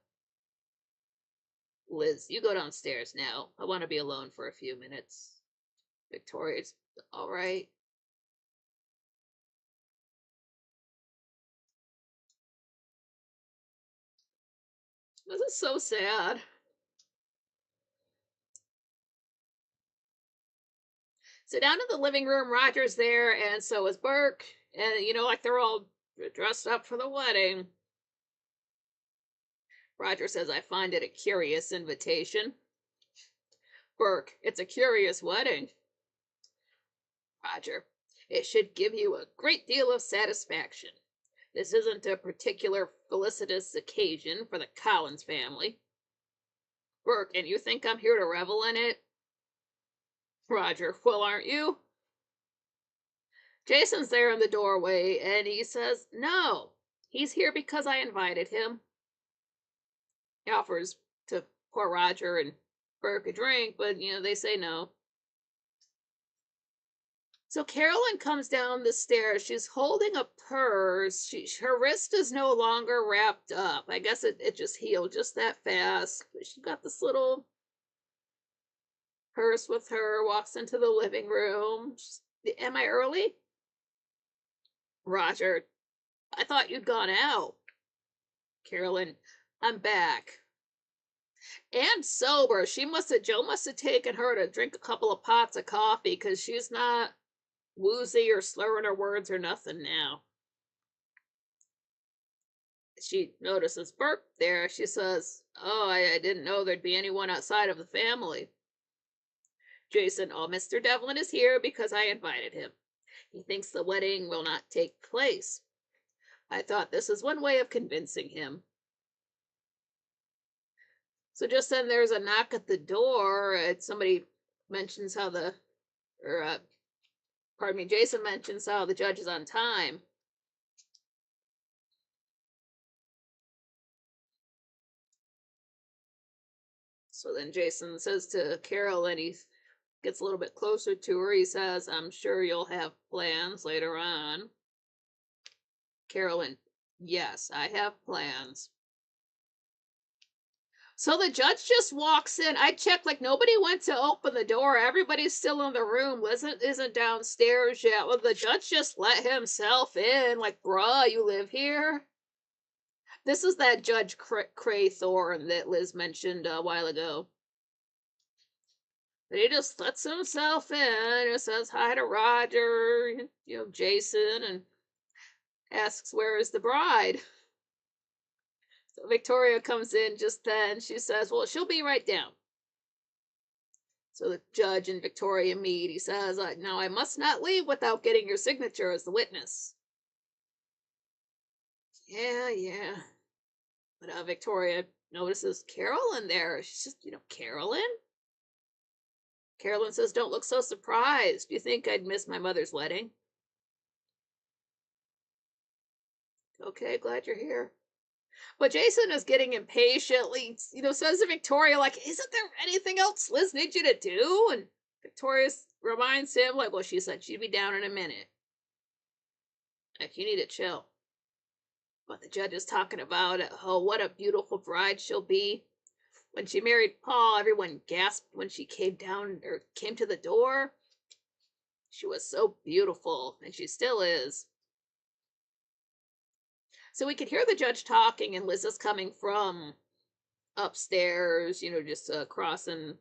Liz, you go downstairs now. I want to be alone for a few minutes. Victoria's all right. This is so sad. So down in the living room, Roger's there, and so is Burke. And, like they're all dressed up for the wedding. Roger says, I find it a curious invitation. Burke, it's a curious wedding. Roger, it should give you a great deal of satisfaction. This isn't a particular felicitous occasion for the Collins family. Burke, and you think I'm here to revel in it? Roger, well, aren't you? Jason's there in the doorway, and he says, no, he's here because I invited him. He offers to pour Roger and Burke a drink, but, they say no. So Carolyn comes down the stairs. She's holding a purse. Her wrist is no longer wrapped up. I guess it just healed just that fast. She's got this little purse with her, walks into the living room. Am I early? Roger, I thought you'd gone out. Carolyn, I'm back. And sober. Joe must have taken her to drink a couple of pots of coffee because she's not woozy or slurring her words or nothing now. She notices Burke there. She says, oh, I didn't know there'd be anyone outside of the family. Jason, oh, Mr. Devlin is here because I invited him. He thinks the wedding will not take place. I thought this is one way of convincing him. So just then there's a knock at the door. Somebody mentions Jason mentions how the judge is on time. So then Jason says to Carol, and he gets a little bit closer to her. He says, I'm sure you'll have plans later on. Carolyn, yes, I have plans. So the judge just walks in. I checked, like nobody went to open the door. Everybody's still in the room. Liz isn't downstairs yet. Well, the judge just let himself in. Like, bruh, you live here? This is that Judge Craythorne that Liz mentioned a while ago. But he just lets himself in and says hi to Roger, Jason, and asks where is the bride. So Victoria comes in just then. She says, well, she'll be right down. So the judge and Victoria meet. He says, now I must not leave without getting your signature as the witness. Yeah. But Victoria notices Carolyn there. She's just, Carolyn? Carolyn says, don't look so surprised. Do you think I'd miss my mother's wedding? Okay, glad you're here. But Jason is getting impatiently, says to Victoria, like, isn't there anything else Liz needs you to do? And Victoria reminds him, like, well, she said she'd be down in a minute. Like, you need to chill. But the judge is talking about, oh, what a beautiful bride she'll be. When she married Paul, everyone gasped when she came to the door. She was so beautiful, and she still is. So we could hear the judge talking, and Liz is coming from upstairs, just crossing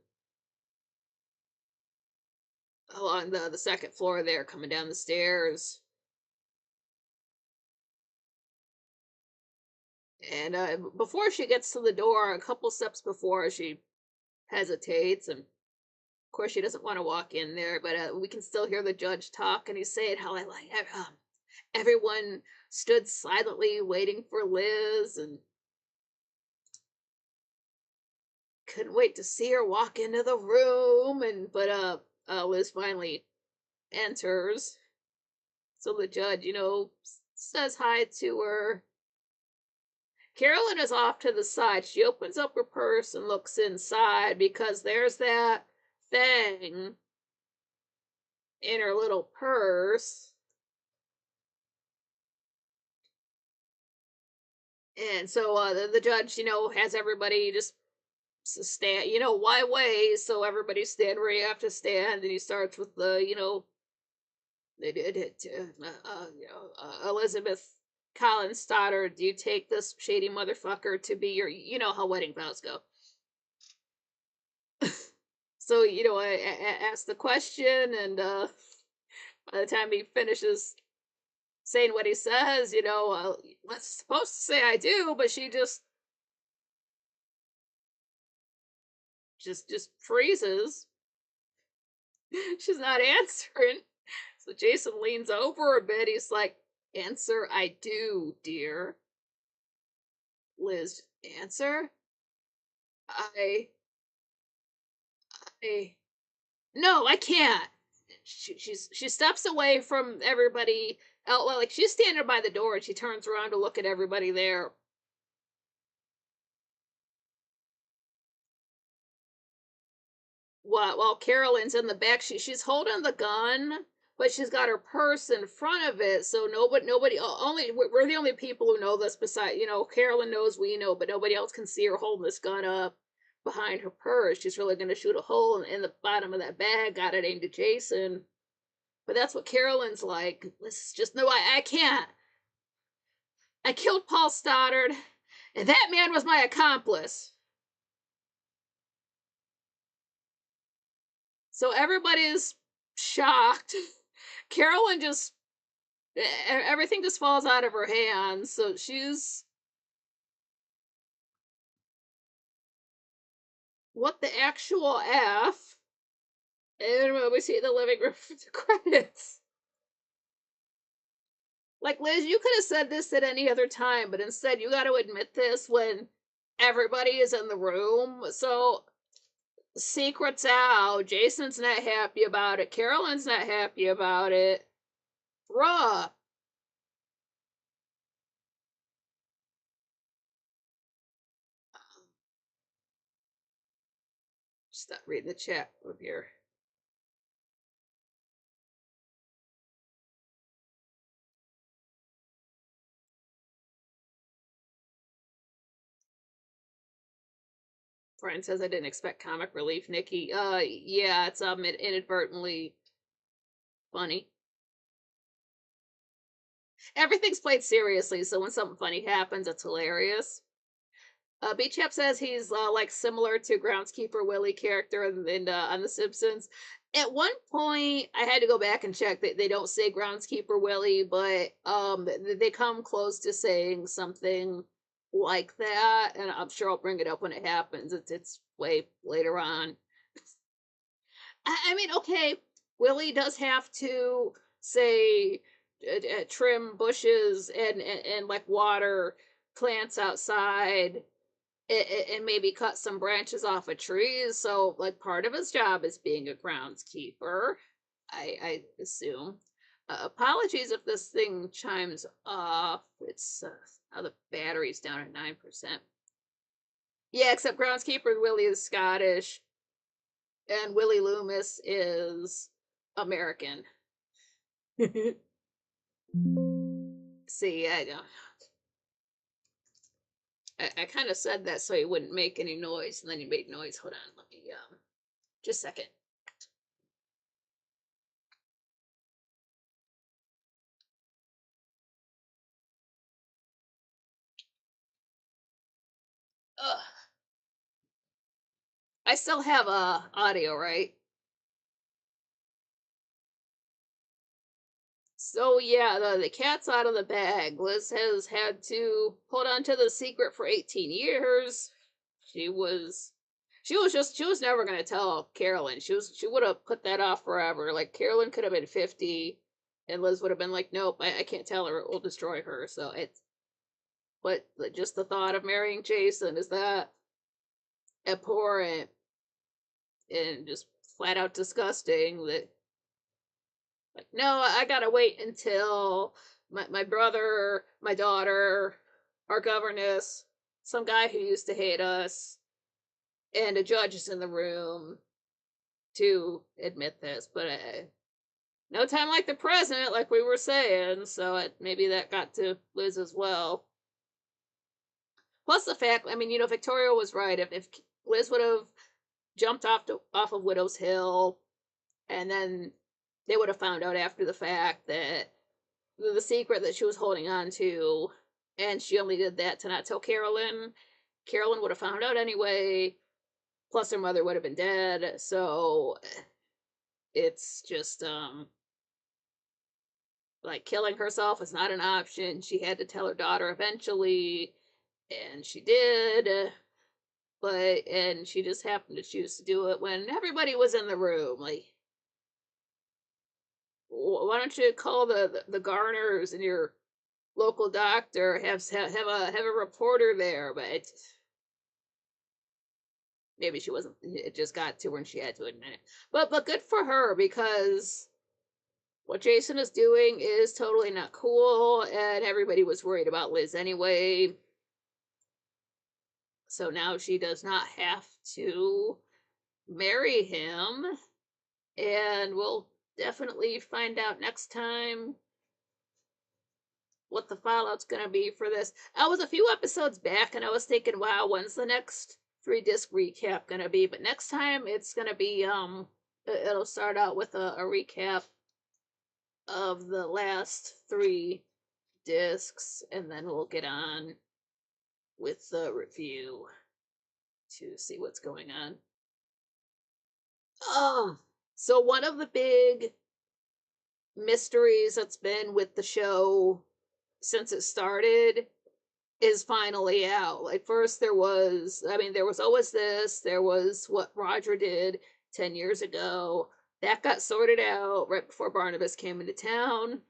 along the second floor there, coming down the stairs. And before she gets to the door, a couple steps before, she hesitates, and of course she doesn't want to walk in there, but we can still hear the judge talk, and he's saying how everyone stood silently waiting for Liz, and couldn't wait to see her walk into the room, but Liz finally enters. So the judge, says hi to her. Carolyn is off to the side. She opens up her purse and looks inside because there's that thing in her little purse. And so the judge, has everybody just stand, why wait? So everybody stand where you have to stand, and he starts with Elizabeth Collins Stoddard, do you take this shady motherfucker to be your, how wedding vows go. So, I asked the question, and by the time he finishes saying what he says, what's supposed to say I do, but she just freezes. She's not answering. So Jason leans over a bit. He's like, answer, I do, dear. Liz, answer? I no, I can't. She steps away from everybody. Like she's standing by the door, and she turns around to look at everybody there. While Carolyn's in the back, she's holding the gun, but she's got her purse in front of it, so nobody only we're the only people who know this. Besides, Carolyn knows, we know, but nobody else can see her holding this gun up behind her purse. She's really going to shoot a hole in the bottom of that bag, got it aimed at Jason. But that's what Carolyn's like. This is just, no, I can't. I killed Paul Stoddard, and that man was my accomplice. So everybody's shocked. Carolyn just, everything just falls out of her hands. So she's, what the actual F? And we see the living room credits. Like, Liz, you could have said this at any other time, but instead you got to admit this when everybody is in the room. So, secret's out. Jason's not happy about it. Carolyn's not happy about it. Bruh. Stop reading the chat over here. Brian says I didn't expect comic relief, Nikki. Yeah, it's inadvertently funny. Everything's played seriously, so when something funny happens, it's hilarious. B-Chap says he's like similar to Groundskeeper Willie character on The Simpsons. At one point, I had to go back and check that they don't say Groundskeeper Willie, but they come close to saying something like that, and I'm sure I'll bring it up when it happens. It's way later on. I mean, okay, Willie does have to say trim bushes and like water plants outside and maybe cut some branches off of trees. So, like, part of his job is being a groundskeeper, I assume. Apologies if this thing chimes off. It's now the battery's down at 9%. Yeah, except groundskeeper Willie is Scottish, and Willie Loomis is American. See, I kind of said that so he wouldn't make any noise, and then he made noise. Hold on, let me, just a second. Ugh. I still have audio, right? So yeah, the cat's out of the bag. Liz has had to hold on to the secret for 18 years. She was never gonna tell Carolyn. She would have put that off forever. Like, Carolyn could have been 50, and Liz would have been like, nope, I can't tell her. It will destroy her. So it's, but just the thought of marrying Jason, is that abhorrent and just flat out disgusting. That, like, no, I gotta wait until my brother, my daughter, our governess, some guy who used to hate us, and a judge is in the room to admit this. But no time like the present, like we were saying, so maybe that got to Liz as well. Plus the fact, I mean, Victoria was right. If Liz would have jumped off of Widow's Hill, and then they would have found out after the fact that the secret that she was holding on to, and she only did that to not tell Carolyn. Carolyn would have found out anyway. Plus, her mother would have been dead. So it's just like killing herself is not an option. She had to tell her daughter eventually, and she did. And she just happened to choose to do it when everybody was in the room. Like, why don't you call the Garners and your local doctor, have a reporter there? But maybe she wasn't. It just got to her and she had to admit it. But good for her, because what Jason is doing is totally not cool, and everybody was worried about Liz anyway. So now she does not have to marry him, and we'll definitely find out next time what the fallout's gonna be for this. I was a few episodes back and I was thinking, wow, when's the next 3-disc recap gonna be? But next time it's gonna be it'll start out with a recap of the last 3 discs, and then we'll get on with the review to see what's going on. Oh, so one of the big mysteries that's been with the show since it started is finally out. Like, first there was always this, there was what Roger did 10 years ago. That got sorted out right before Barnabas came into town.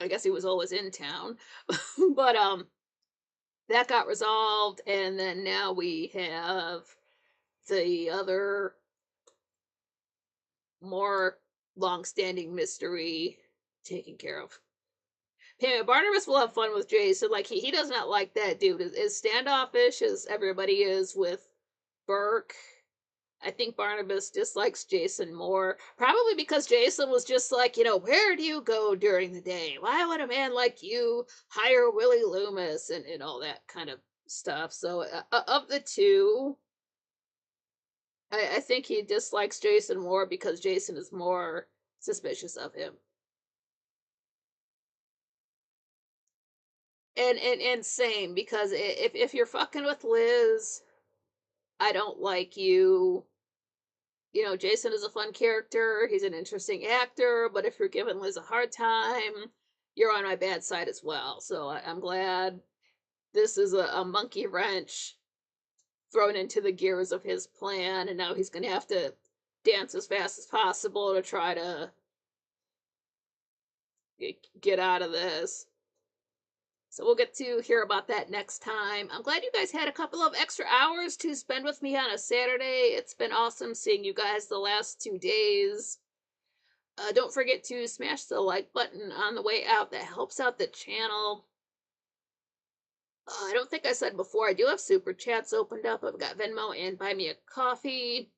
I guess he was always in town. But that got resolved, and then now we have the other more long-standing mystery taken care of. Barnabas will have fun with Jason. Like, he does not like that dude. As standoffish as everybody is with Burke, I think Barnabas dislikes Jason more. Probably because Jason was just like, where do you go during the day? Why would a man like you hire Willie Loomis and all that kind of stuff? So, of the two, I think he dislikes Jason more because Jason is more suspicious of him. And same, because if you're fucking with Liz, I don't like you. Jason is a fun character. He's an interesting actor, but if you're giving Liz a hard time, you're on my bad side as well. So I'm glad this is a monkey wrench thrown into the gears of his plan, and now he's going to have to dance as fast as possible to try to get out of this. So we'll get to hear about that next time. I'm glad you guys had a couple of extra hours to spend with me on a Saturday. It's been awesome seeing you guys the last 2 days. Don't forget to smash the like button on the way out. That helps out the channel. I don't think I said before, I do have super chats opened up. I've got Venmo and Buy Me a Coffee.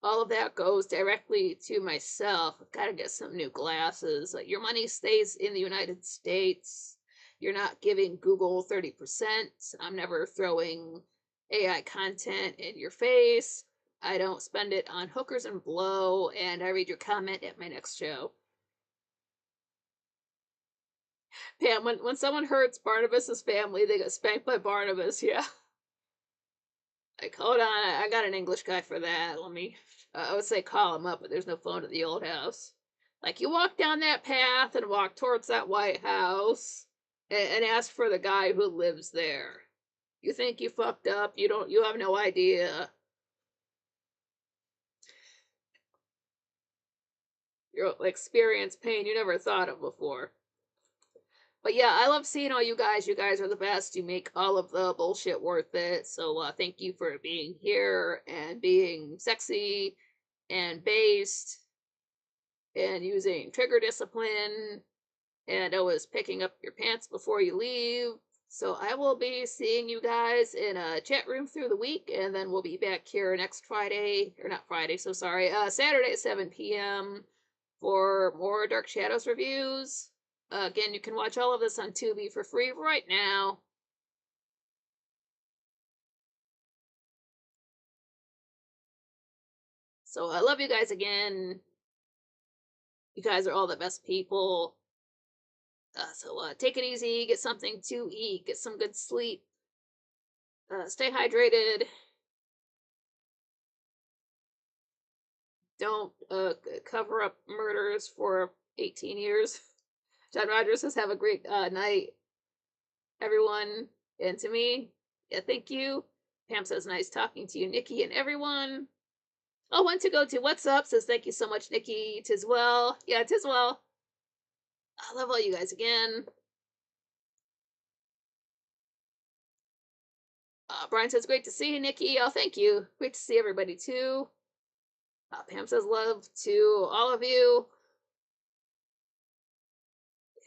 All of that goes directly to myself. I've got to get some new glasses. Your money stays in the United States. You're not giving Google 30%. I'm never throwing AI content in your face. I don't spend it on hookers and blow, and I read your comment at my next show. Pam, when someone hurts Barnabas's family, they get spanked by Barnabas. Yeah. Like, hold on, I got an English guy for that. Let me, I would say call him up, but there's no phone at the old house. Like, you walk down that path and walk towards that White House and ask for the guy who lives there. You think you fucked up? You have no idea. You'll experience pain you never thought of before. But yeah, I love seeing all you guys. You guys are the best. You make all of the bullshit worth it. So thank you for being here and being sexy and based and using trigger discipline and always picking up your pants before you leave. So I will be seeing you guys in a chat room through the week, and then we'll be back here next Friday, or not Friday, so sorry, Saturday at 7 p.m. for more Dark Shadows reviews. Again, you can watch all of this on Tubi for free right now. So I love you guys again. You guys are all the best people. So take it easy, get something to eat, get some good sleep, stay hydrated. Don't cover up murders for 18 years. John Rogers says, have a great night, everyone. And to me, yeah, thank you. Pam says, nice talking to you, Nikki, and everyone. Oh, one to go to What's Up says, thank you so much, Nikki. Tis well. Yeah, tis well. I love all you guys again. Brian says, great to see you, Nikki. Oh, thank you. Great to see everybody, too. Pam says, love to all of you.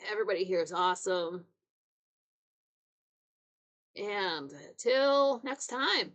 Everybody here is awesome. And till next time.